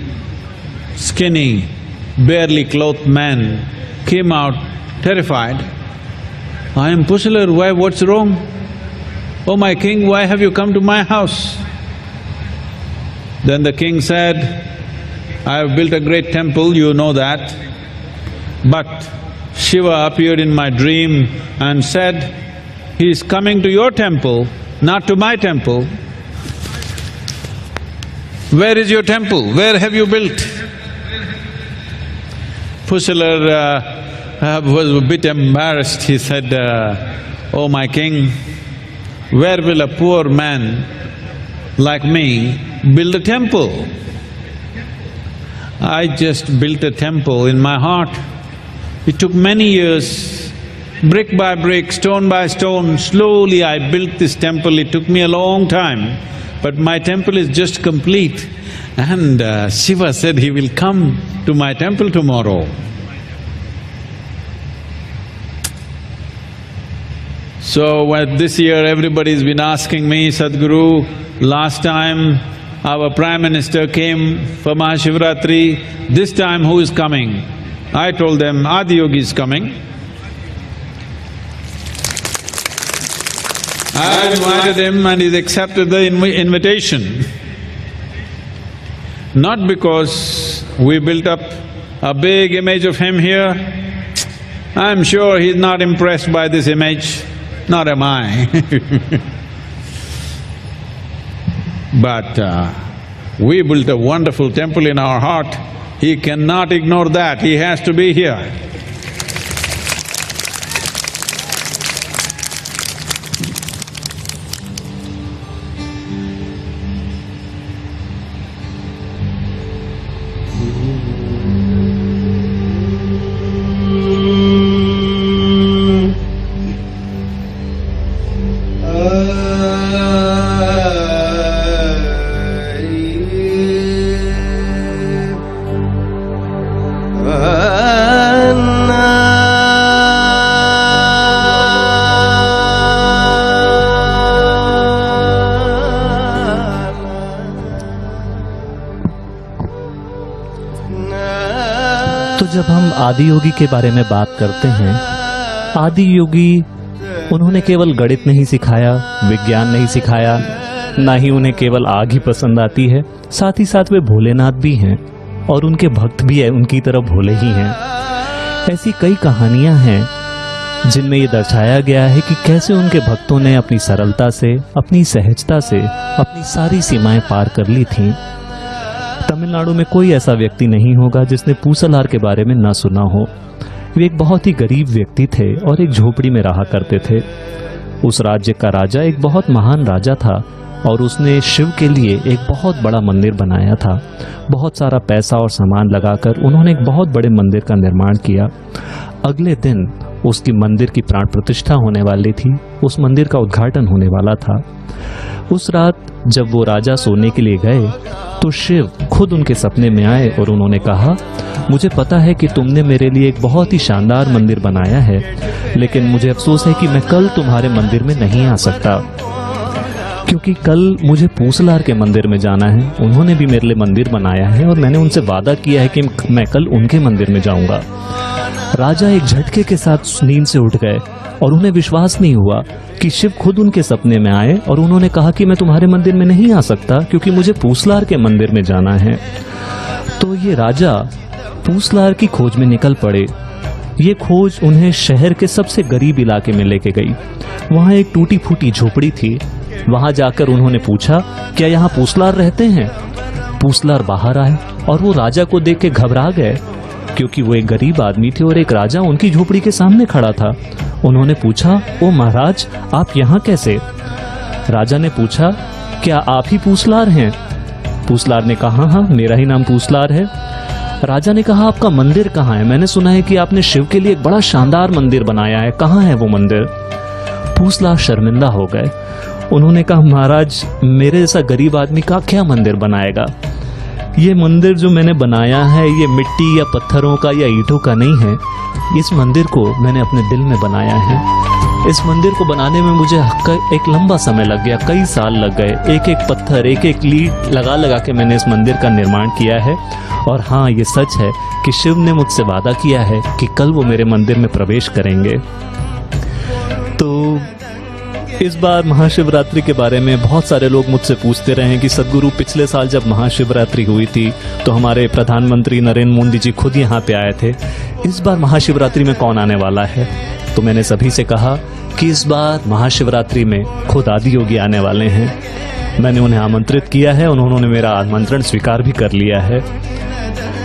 skinny, barely clothed man came out terrified. I am Pusalar, why, what's wrong? Oh my king, why have you come to my house? Then the king said, I have built a great temple, you know that, but Shiva appeared in my dream and said, he is coming to your temple, not to my temple. Where is your temple? Where have you built? Pusalar was a bit embarrassed. He said, oh my king, where will a poor man like me build a temple? I just built a temple in my heart. It took many years, brick by brick, stone by stone, slowly I built this temple. It took me a long time, but my temple is just complete. And Shiva said he will come to my temple tomorrow. So this year everybody's been asking me, Sadhguru, last time our Prime Minister came for Mahashivratri, this time who is coming? I told them, Adiyogi is coming. I invited him and he's accepted the invitation. Not because we built up a big image of him here. I'm sure he's not impressed by this image, not am I. But we built a wonderful temple in our heart. He cannot ignore that, he has to be here. तो जब हम आदि योगी के बारे में बात करते हैं, आदि योगी उन्होंने केवल गणित नहीं सिखाया, विज्ञान नहीं सिखाया, ना ही उन्हें केवल आग ही पसंद आती है, साथ ही साथ वे भोलेनाथ भी हैं और उनके भक्त भी है उनकी तरह भोले ही हैं। ऐसी कई कहानियां हैं जिनमें ये दर्शाया गया है कि कैसे उनके भक्तों ने अपनी सरलता से, अपनी सहजता से अपनी सारी सीमाएं पार कर ली थीं। तमिलनाडु में कोई ऐसा व्यक्ति नहीं होगा जिसने पूसलार के बारे में न सुना हो। वे एक बहुत ही गरीब व्यक्ति थे और एक झोपड़ी में रहा करते थे। उस राज्य का राजा एक बहुत महान राजा था और उसने शिव के लिए एक बहुत बड़ा मंदिर बनाया था। बहुत सारा पैसा और सामान लगाकर उन्होंने एक बहुत बड़े मंदिर का निर्माण किया। अगले दिन उसकी मंदिर की प्राण प्रतिष्ठा होने वाली थी, उस मंदिर का उद्घाटन होने वाला था। उस रात जब वो राजा सोने के लिए गए तो शिव खुद उनके सपने में आए और उन्होंने कहा, मुझे पता है कि तुमने मेरे लिए एक बहुत ही शानदार मंदिर बनाया है, लेकिन मुझे अफसोस है कि मैं कल तुम्हारे मंदिर में नहीं आ सकता, क्योंकि कल मुझे पूसलार के मंदिर में जाना है। उन्होंने भी मेरे लिए मंदिर बनाया है और मैंने उनसे वादा किया है कि मैं कल उनके मंदिर में जाऊंगा। राजा एक झटके के साथ नींद से उठ गए और उन्हें विश्वास नहीं हुआ कि शिव खुद उनके सपने में आए और उन्होंने कहा कि मैं तुम्हारे मंदिर में नहीं आ सकता क्योंकि मुझे पूसलार के मंदिर में जाना है। तो ये राजा पूसलार की खोज में निकल पड़े। ये खोज उन्हें शहर के सबसे गरीब इलाके में लेके गई। वहाँ एक टूटी फूटी झोपड़ी थी। वहाँ जाकर उन्होंने पूछा, क्या यहाँ पूसलार रहते हैं? पूसलार बाहर आए और वो राजा को देख के घबरा गए क्योंकि वो एक गरीब आदमी थे और एक राजा उनकी झोपड़ी के सामने खड़ा था। उन्होंने पूछा, ओ महाराज, आप यहाँ कैसे? राजा ने पूछा, क्या आप ही पूसलार हैं? पूसलार ने कहा, हाँ, मेरा ही नाम पूसलार है। राजा ने कहा, आपका मंदिर कहाँ है? मैंने सुना है कि आपने शिव के लिए एक बड़ा शानदार मंदिर बनाया है, कहाँ है वो मंदिर? पूसलार शर्मिंदा हो गए। उन्होंने कहा, महाराज, मेरे जैसा गरीब आदमी का क्या मंदिर बनाएगा? ये मंदिर जो मैंने बनाया है ये मिट्टी या पत्थरों का या ईंटों का नहीं है। इस मंदिर को मैंने अपने दिल में बनाया है। इस मंदिर को बनाने में मुझे एक लंबा समय लग गया, कई साल लग गए। एक एक पत्थर, एक एक लीड लगा लगा के मैंने इस मंदिर का निर्माण किया है। और हाँ, ये सच है कि शिव ने मुझसे वादा किया है कि कल वो मेरे मंदिर में प्रवेश करेंगे। तो इस बार महाशिवरात्रि के बारे में बहुत सारे लोग मुझसे पूछते रहे हैं कि सद्गुरु, पिछले साल जब महाशिवरात्रि हुई थी तो हमारे प्रधानमंत्री नरेंद्र मोदी जी खुद यहाँ पे आए थे, इस बार महाशिवरात्रि में कौन आने वाला है? तो मैंने सभी से कहा कि इस बार महाशिवरात्रि में खुद आदि योगी आने वाले हैं। मैंने उन्हें आमंत्रित किया है, उन्होंने मेरा आमंत्रण स्वीकार भी कर लिया है।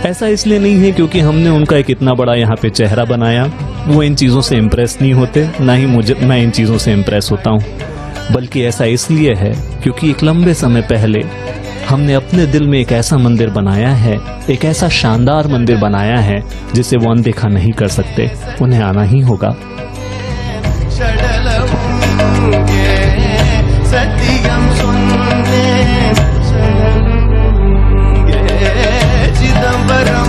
ऐसा इसलिए नहीं है क्योंकि हमने उनका एक इतना बड़ा यहाँ पे चेहरा बनाया, वो इन चीज़ों से इम्प्रेस नहीं होते, ना ही मैं इन चीज़ों से इम्प्रेस होता हूँ, बल्कि ऐसा इसलिए है क्योंकि एक लंबे समय पहले हमने अपने दिल में एक ऐसा मंदिर बनाया है, एक ऐसा शानदार मंदिर बनाया है जिसे वो अनदेखा नहीं कर सकते। उन्हें आना ही होगा। सत्यम सुनने Chidambaram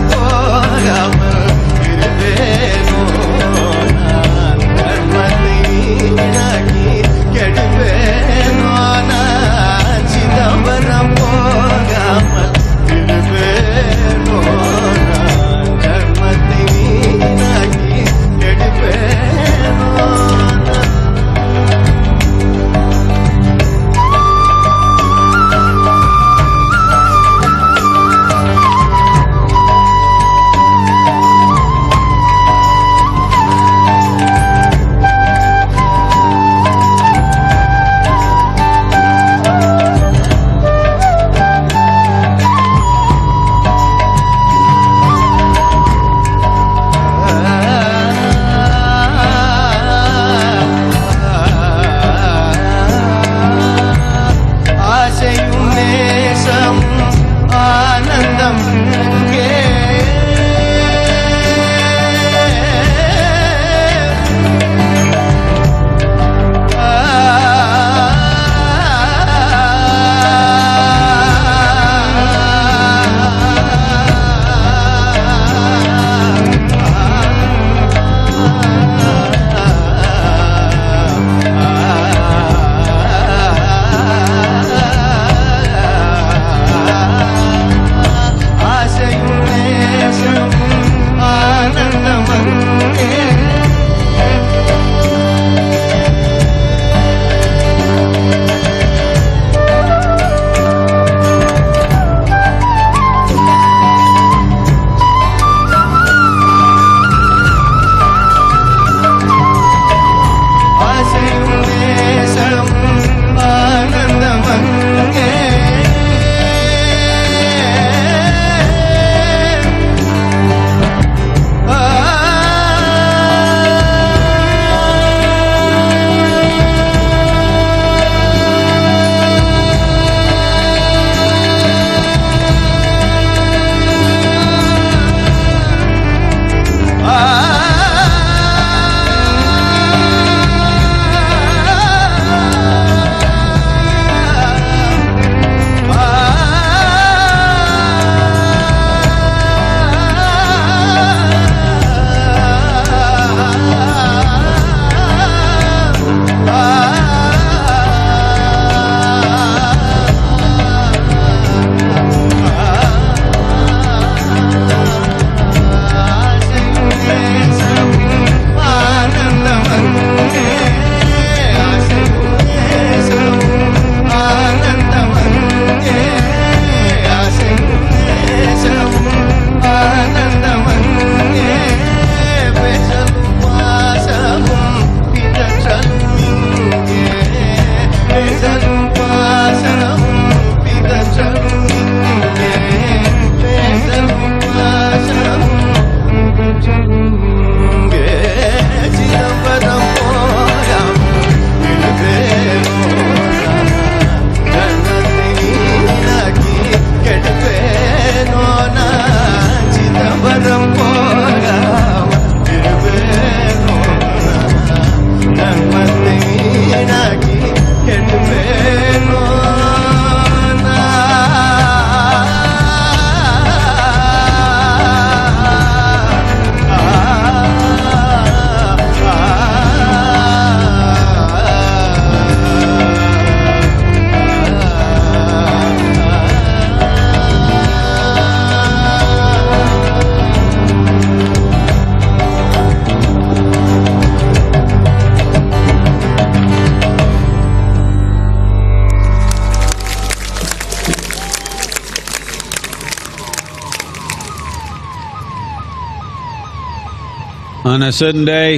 On a certain day,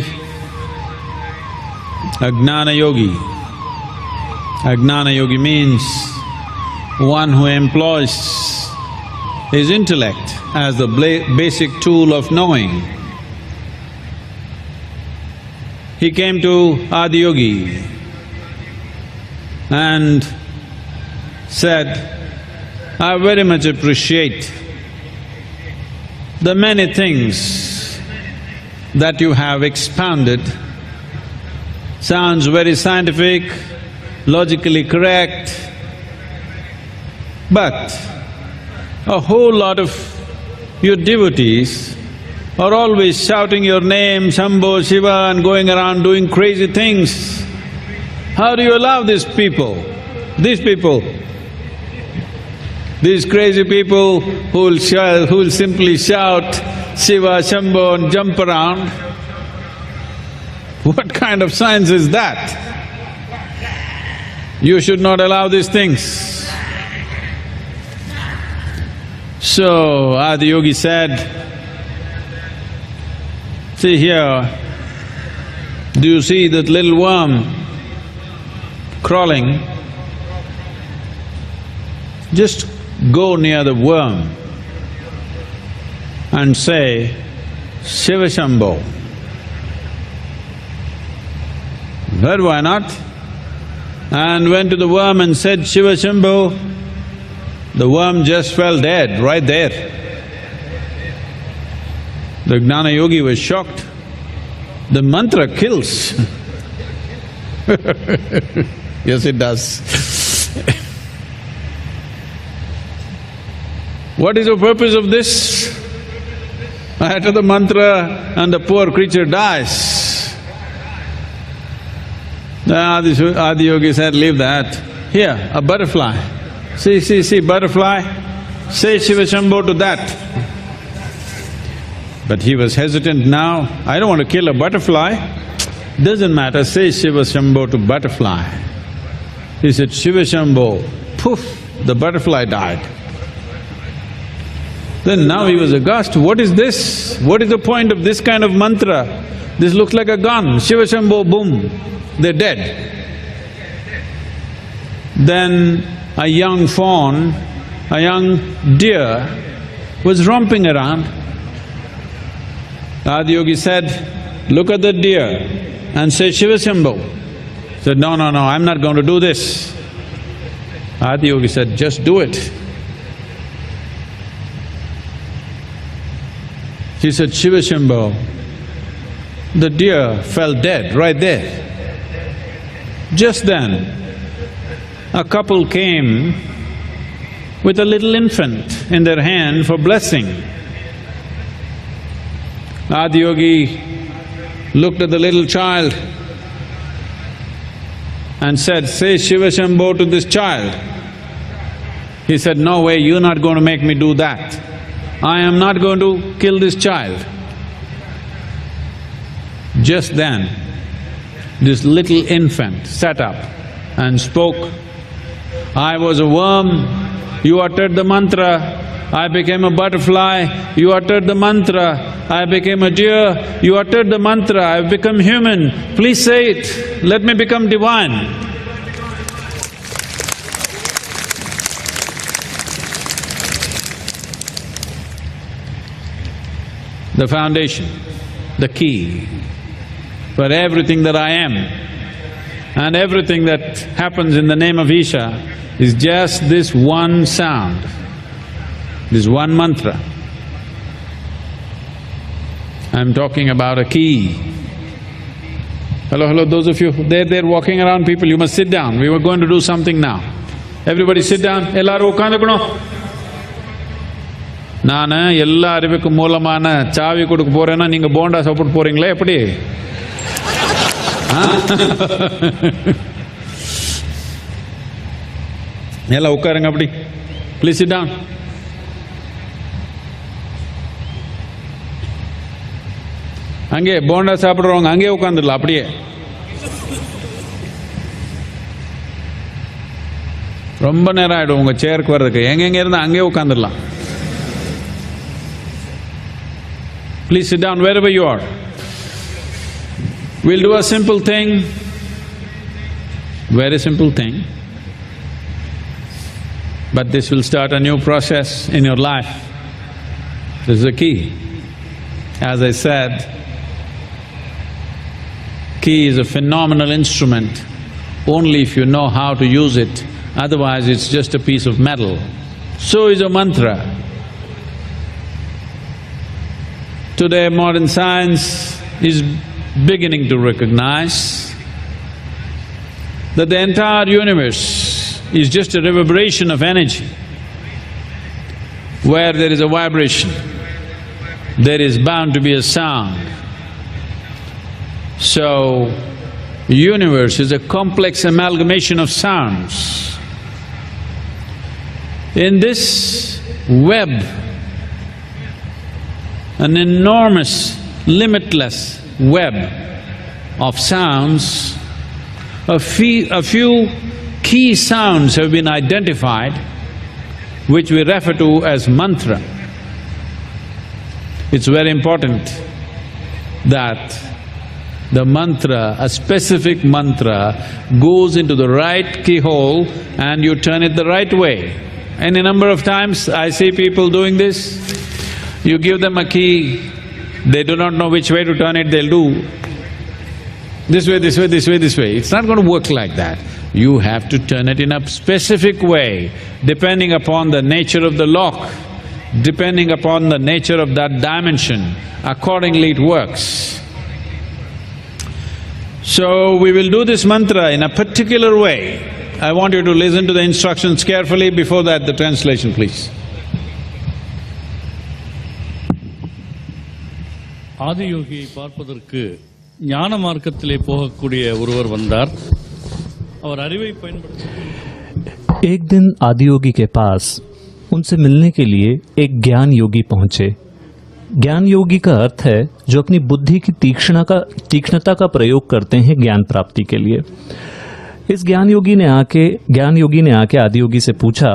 a Gnana Yogi. A Gnana Yogi means one who employs his intellect as the basic tool of knowing. He came to Adiyogi and said, "I very much appreciate the many things that you have expounded. Sounds very scientific, logically correct, but a whole lot of your devotees are always shouting your name, Shambho, Shiva, and going around doing crazy things. How do you allow these people, these crazy people who will simply shout Shiva, Shambho and jump around? What kind of science is that? You should not allow these things." So Adiyogi said, "See here, do you see that little worm crawling? Just go near the worm and say, Shiva Shambho." But why not? And went to the worm and said, "Shiva Shambho." The worm just fell dead right there. The Gnana Yogi was shocked. The mantra kills. Yes, it does. What is the purpose of this? I utter the mantra and the poor creature dies. The Adiyogi said, "Leave that. Here, a butterfly. See, butterfly. Say Shiva Shambho to that." But he was hesitant now. "I don't want to kill a butterfly." "Doesn't matter, say Shiva Shambho to butterfly." He said, "Shiva Shambho." Poof, the butterfly died. Then now he was aghast, what is this? What is the point of this kind of mantra? This looks like a gun, Shiva Shambho, boom, they're dead. Then a young fawn, a young deer was romping around. Adiyogi said, "Look at the deer and say Shiva Shambho." Said, no, I'm not going to do this." Adiyogi said, "Just do it." He said, "Shiva Shambho." The deer fell dead right there. Just then, a couple came with a little infant in their hand for blessing. Adiyogi looked at the little child and said, "Say Shiva Shambho to this child." He said, "No way, you're not going to make me do that. I am not going to kill this child." Just then, this little infant sat up and spoke, "I was a worm, you uttered the mantra, I became a butterfly, you uttered the mantra, I became a deer, you uttered the mantra, I've become human, please say it, let me become divine." The foundation, the key for everything that I am and everything that happens in the name of Isha is just this one sound, this one mantra. I'm talking about a key. Hello, those of you there walking around people, you must sit down. We were going to do something now. Everybody sit down, ellaru ukkandukonom. நானு எல்லா அறிவுக்கும் மூலமான சாவி கொடுக்க போறேன்னா நீங்க போண்டா சாப்பிட்டு போறீங்களா எப்படி? எல்லாம் உட்காருங்க அப்படி. Please sit down. அங்கே போண்டா சாப்பிடுறவங்க அங்கே உட்காந்துடலாம் அப்படியே. ரொம்ப நேரம் ஆயிடும் உங்க சேருக்கு வர்றதுக்கு. எங்கெங்க இருந்தா அங்கே உட்காந்துடலாம். Please sit down wherever you are. We'll do a simple thing, very simple thing, but this will start a new process in your life. This is the key. As I said, key is a phenomenal instrument only if you know how to use it, otherwise it's just a piece of metal. So is a mantra. Today modern science is beginning to recognize that the entire universe is just a reverberation of energy. Where there is a vibration, there is bound to be a sound. So, universe is a complex amalgamation of sounds. In this web, an enormous, limitless web of sounds, a few key sounds have been identified, which we refer to as mantra. It's very important that the mantra, a specific mantra, goes into the right keyhole and you turn it the right way. Any number of times I see people doing this. You give them a key, they do not know which way to turn it, they'll do this way, this way, this way, this way. It's not going to work like that. You have to turn it in a specific way, depending upon the nature of the lock, depending upon the nature of that dimension, accordingly it works. So, we will do this mantra in a particular way. I want you to listen to the instructions carefully. Before that, the translation, please. ஆதியோகியை பார்ப்பதற்கு ஞான மார்க்கத்திலே போகக்கூடிய ஒருவர் வந்தார். அவர் அறிவை பயன்படுத்தி एक दिन आदियोगी के पास उनसे मिलने के लिए एक ज्ञान योगी पहुंचे। ज्ञान योगी का अर्थ है जो अपनी बुद्धि की तीक्ष्णता का प्रयोग करते हैं ज्ञान प्राप्ति के लिए। इस ज्ञान योगी ने आके आदियोगी से पूछा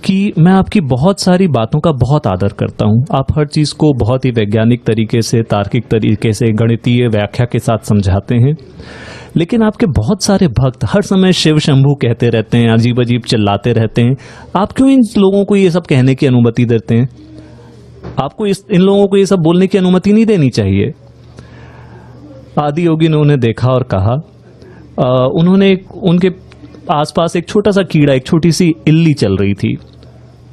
कि मैं आपकी बहुत सारी बातों का बहुत आदर करता हूँ, आप हर चीज को बहुत ही वैज्ञानिक तरीके से, तार्किक तरीके से, गणितीय व्याख्या के साथ समझाते हैं, लेकिन आपके बहुत सारे भक्त हर समय शिव शंभू कहते रहते हैं, अजीब अजीब चिल्लाते रहते हैं। आप क्यों इन लोगों को ये सब कहने की अनुमति देते हैं? आपको इन लोगों को ये सब बोलने की अनुमति नहीं देनी चाहिए। आदि योगी ने उन्हें देखा और कहा, उन्होंने उनके आसपास एक छोटा सा कीड़ा, एक छोटी सी इल्ली चल रही थी,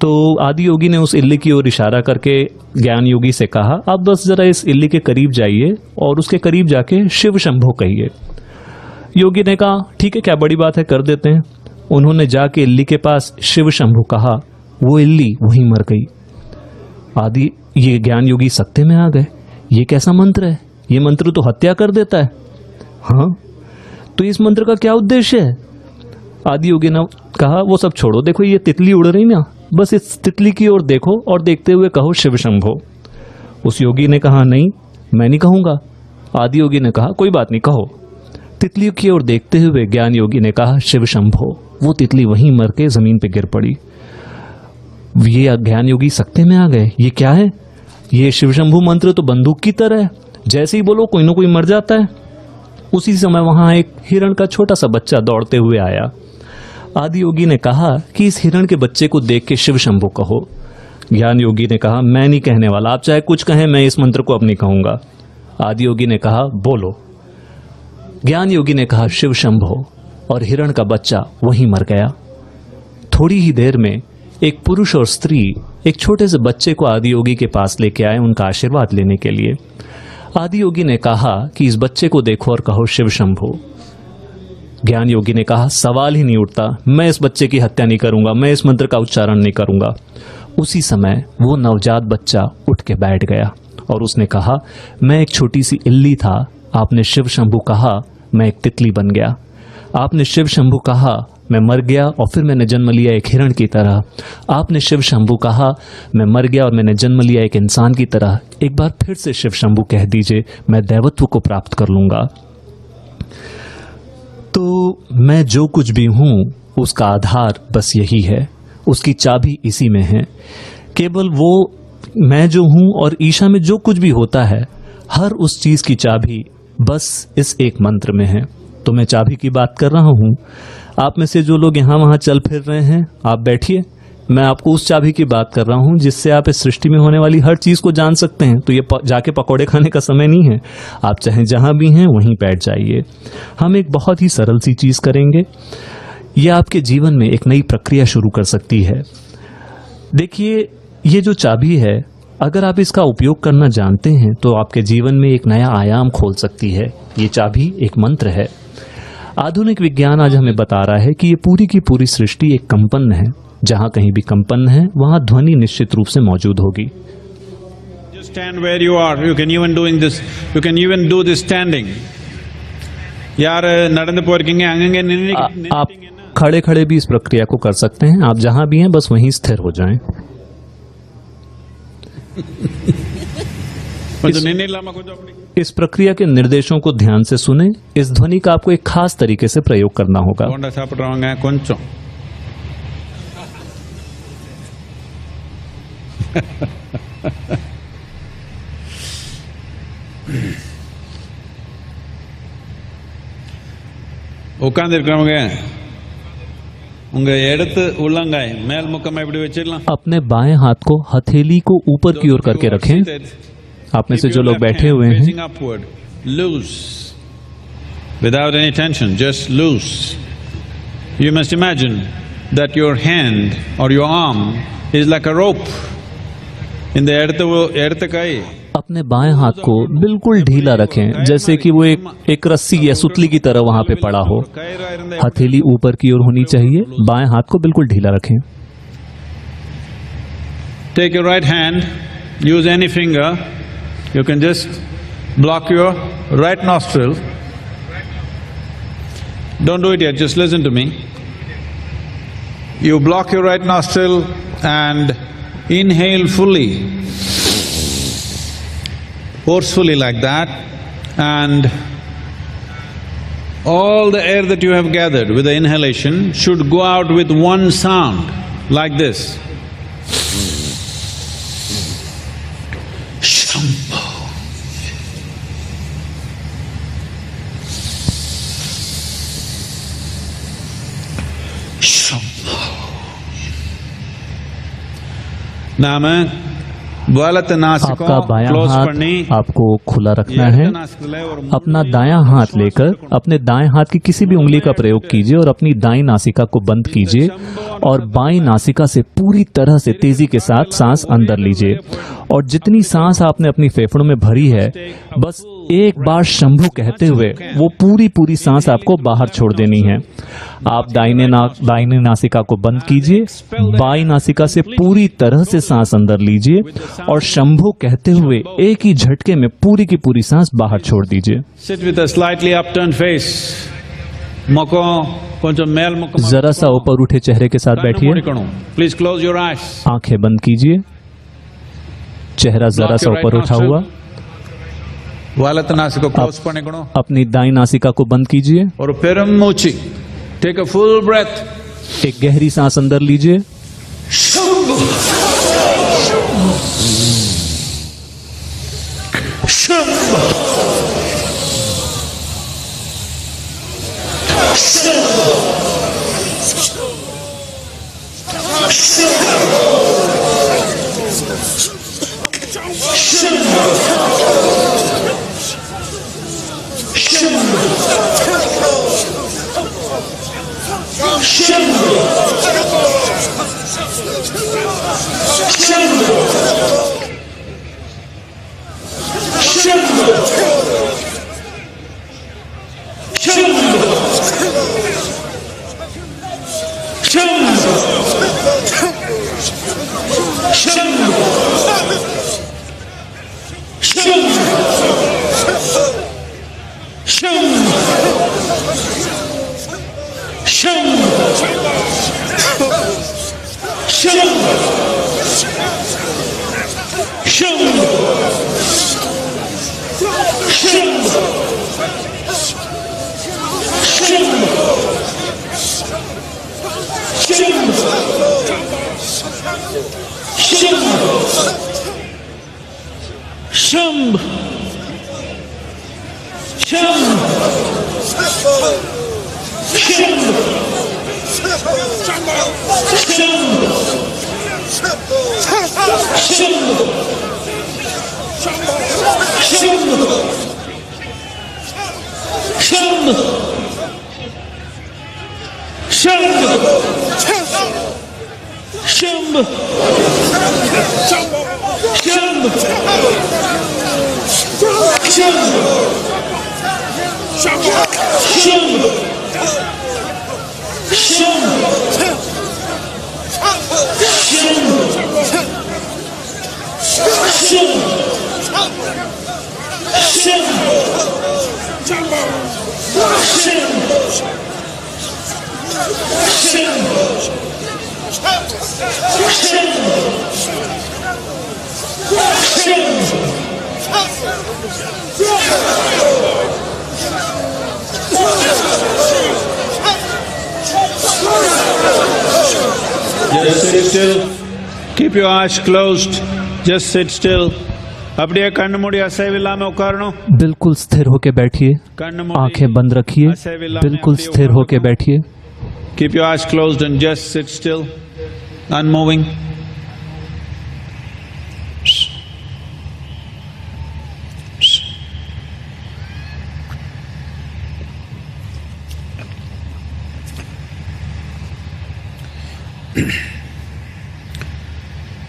तो आदि योगी ने उस इल्ली की ओर इशारा करके ज्ञान योगी से कहा, आप बस जरा इस इल्ली के करीब जाइए और उसके करीब जाके शिव शंभो कहिए। योगी ने कहा, ठीक है, क्या बड़ी बात है, कर देते हैं। उन्होंने जाके इल्ली के पास शिव शंभो कहा, वो इल्ली वहीं मर गई। ये ज्ञान योगी सत्य में आ गए। ये कैसा मंत्र है? ये मंत्र तो हत्या कर देता है। हाँ, तो इस मंत्र का क्या उद्देश्य है? आदि योगी ने कहा, वो सब छोड़ो, देखो ये तितली उड़ रही ना, बस इस तितली की ओर देखो और देखते हुए कहो शिव शंभो। उस योगी ने कहा, नहीं, मैं नहीं कहूंगा। आदि योगी ने कहा, कोई बात नहीं, कहो। तितली की ओर देखते हुए ज्ञान योगी ने कहा, शिव शंभो। वो तितली वहीं मर के जमीन पे गिर पड़ी। ये ज्ञान योगी सत्य में आ गए। ये क्या है? ये शिव शंभु मंत्र तो बंदूक की तरह है, जैसे ही बोलो कोई ना कोई मर जाता है। उसी समय वहां एक हिरण का छोटा सा बच्चा दौड़ते हुए आया। आदि योगी ने कहा कि इस हिरण के बच्चे को देख के शिव शंभु कहो। ज्ञान योगी ने कहा, मैं नहीं कहने वाला, आप चाहे कुछ कहें, मैं इस मंत्र को अब नहीं कहूंगा। आदि योगी ने कहा, बोलो। ज्ञान योगी ने कहा, शिव शंभो, और हिरण का बच्चा वहीं मर गया। थोड़ी ही देर में एक पुरुष और स्त्री एक छोटे से बच्चे को आदि योगी के पास लेके आए उनका आशीर्वाद लेने के लिए। आदि योगी ने कहा कि इस बच्चे को देखो और कहो शिव शंभो। ज्ञान योगी ने कहा, सवाल ही नहीं उठता, मैं इस बच्चे की हत्या नहीं करूंगा, मैं इस मंत्र का उच्चारण नहीं करूंगा। उसी समय वो नवजात बच्चा उठ के बैठ गया और उसने कहा, मैं एक छोटी सी इल्ली था, आपने शिव शंभु कहा, मैं एक तितली बन गया। आपने शिव शंभु कहा, मैं मर गया और फिर मैंने जन्म लिया एक हिरण की तरह। आपने शिव शंभु कहा, मैं मर गया और मैंने जन्म लिया एक इंसान की तरह। एक बार फिर से शिव शंभु कह दीजिए, मैं दैवत्व को प्राप्त कर लूंगा। तो मैं जो कुछ भी हूं उसका आधार बस यही है, उसकी चाबी इसी में है। केवल वो मैं जो हूं और ईशा में जो कुछ भी होता है, हर उस चीज की चाबी बस इस एक मंत्र में है। तो मैं चाबी की बात कर रहा हूं। आप में से जो लोग यहाँ वहां चल फिर रहे हैं, आप बैठिए। मैं आपको उस चाबी की बात कर रहा हूं जिससे आप इस सृष्टि में होने वाली हर चीज को जान सकते हैं। तो ये जाके पकौड़े खाने का समय नहीं है। आप चाहे जहां भी हैं वहीं बैठ जाइए। हम एक बहुत ही सरल सी चीज करेंगे। यह आपके जीवन में एक नई प्रक्रिया शुरू कर सकती है। देखिए, ये जो चाबी है, अगर आप इसका उपयोग करना जानते हैं तो आपके जीवन में एक नया आयाम खोल सकती है। ये चाबी एक मंत्र है। आधुनिक विज्ञान आज हमें बता रहा है कि ये पूरी की पूरी सृष्टि एक कंपन है। जहां कहीं भी कंपन है वहां ध्वनि निश्चित रूप से मौजूद होगी। Just stand where you are. You can even doing this. You can even do this standing. यार நடந்து போறீங்க அங்கங்க நின்னு आप खड़े खड़े भी इस प्रक्रिया को कर सकते हैं। आप जहां भी हैं बस वहीं स्थिर हो जाएं। கொஞ்சம் நின்னுலாமா கொஞ்சம் அப்படி इस प्रक्रिया के निर्देशों को ध्यान से सुने। इस ध्वनि का आपको एक खास तरीके से प्रयोग करना होगा। போண்டா சாப்பிடுறவங்க கொஞ்சம் உட்கார்ந்து இருக்கிறவங்க உங்க எடுத்து உள்ளங்காய் மேல் முக்கமா இப்படி வச்சிடலாம்। अपने बाएं हाथ को हथेली को ऊपर की ओर करके रखें। आप में से जो लोग बैठे हुए हैं, facing upward, loose, without any tension, just loose. You must imagine that your hand or your arm is like a rope. In the எடுத்த கை अपने बाएं हाथ को बिल्कुल ढीला रखें, जैसे कि वो एक रस्सी या सुतली की तरह वहां पे पड़ा हो। हथेली ऊपर की ओर होनी चाहिए। बाएं हाथ को बिल्कुल ढीला रखें। Take your right hand, use any finger. You can just block your right nostril. Don't do it yet, just listen to me. You block your right nostril and inhale fully, forcefully like that, and all the air that you have gathered with the inhalation should go out with one sound, like this. Shambho. Shambho. नाम वलत नासिकों आपका बायां close हाथ पढ़नी। आपको खुला रखना है। अपना दायां हाथ लेकर अपने दाएं हाथ की किसी भी उंगली का प्रयोग कीजिए और अपनी दाईं नासिका को बंद कीजिए और बाईं नासिका से पूरी तरह से तेजी के साथ सांस अंदर लीजिए। और जितनी सांस आपने अपनी फेफड़ों में भरी है, बस एक बार शंभु कहते हुए वो पूरी सांस आपको बाहर छोड़ देनी है। आप दाहिने नासिका को बंद कीजिए, बाईं नासिका से पूरी तरह से सांस अंदर लीजिए और शंभु कहते हुए एक ही झटके में पूरी की पूरी सांस बाहर छोड़ दीजिए। Sit with a slightly upturned face. जरा सा ऊपर उठे चेहरे के साथ बैठिए। Please close your eyes. आंखें बंद कीजिए। चेहरा जरा सा ऊपर उठा हुआ। वलत नासिका क्लोज பண்ணிக்கணும்। अपनी दाईं नासिका को बंद कीजिए और பெரும் மூச்சு। Take a full breath. एक गहरी सांस अंदर लीजिए। Just sit still. Keep your eyes closed. Just sit still. அப்படியே கண்ணு மூடி அசைவில்லாம உட்காரணும். बिल्कुल स्थिर होके बैठिए, கண்ணு மூடி आंखें बंद रखिए, बिल्कुल स्थिर होके बैठिए. Keep your eyes closed and just sit still, unmoving.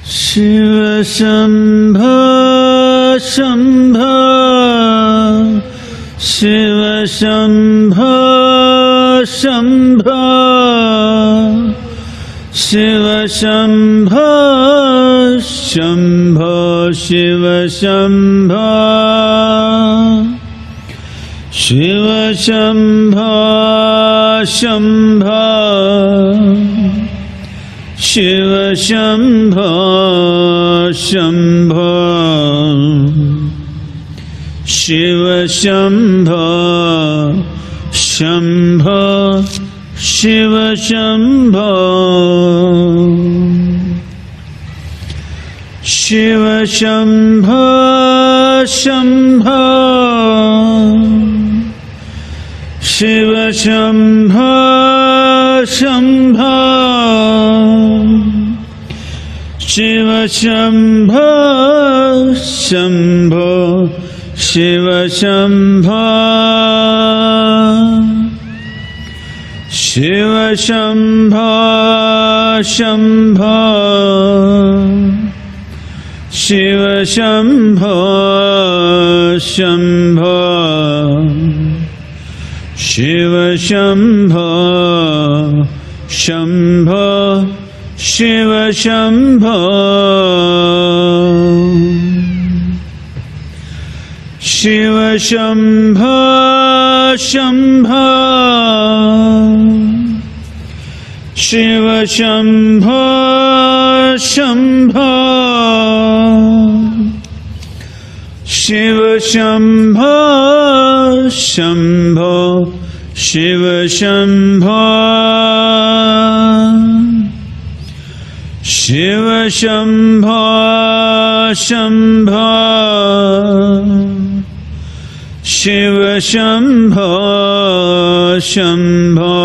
Shiva Shambho Shambho Shiva Shambho Shambho Shiva Shambho Shambho Shiva Shambho Shiva Shambho Shambho Shiva Shambho Shambho Shiva Shambho Shambho Shiva Shambho Shiva Shambho Shambho Shiva Shambho Shambho Shiva Shambho Shambho Shiva Shambho Shiva Shambho Shambho Shiva Shambho Shambho Shiva Shambho Shambho Shiva Shambho Shiva Shambho Shambho Shiva Shambho Shambho Shiva Shambho Shambho Shiva Shambho Shiva Shambho Shambho Shiva Shambho Shambho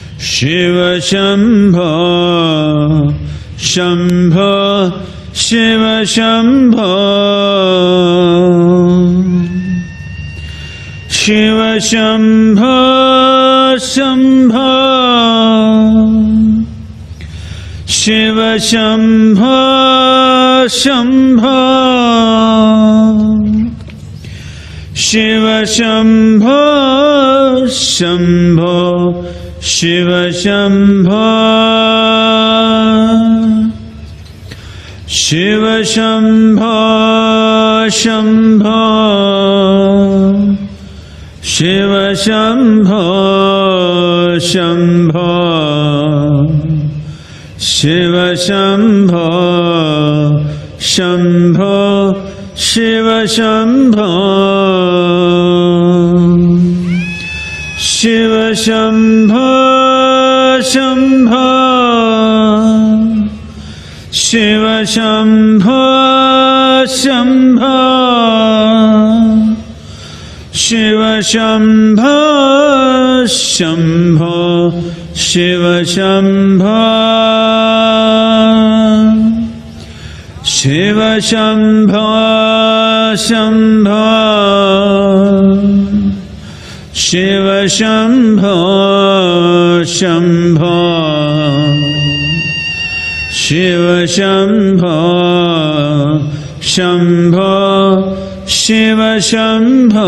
Shiva Shambho Shambho Shiva Shambho Shiva Shambho Shambho Shiva Shambho Shambho Shiva Shambho Shambho Shiva Shambho Shiva Shambho Shambho Shiva Shambho Shambho Shiva Shambho Shambho Shiva Shambho Shiva Shambho Shambho Shiva Shambho Shambho Shiv Shambho Shambho Shiv Shambho Shiv Shambho Shambho Shiv Shambho Shambho Shiv Shambho Shambho Shiv Shambho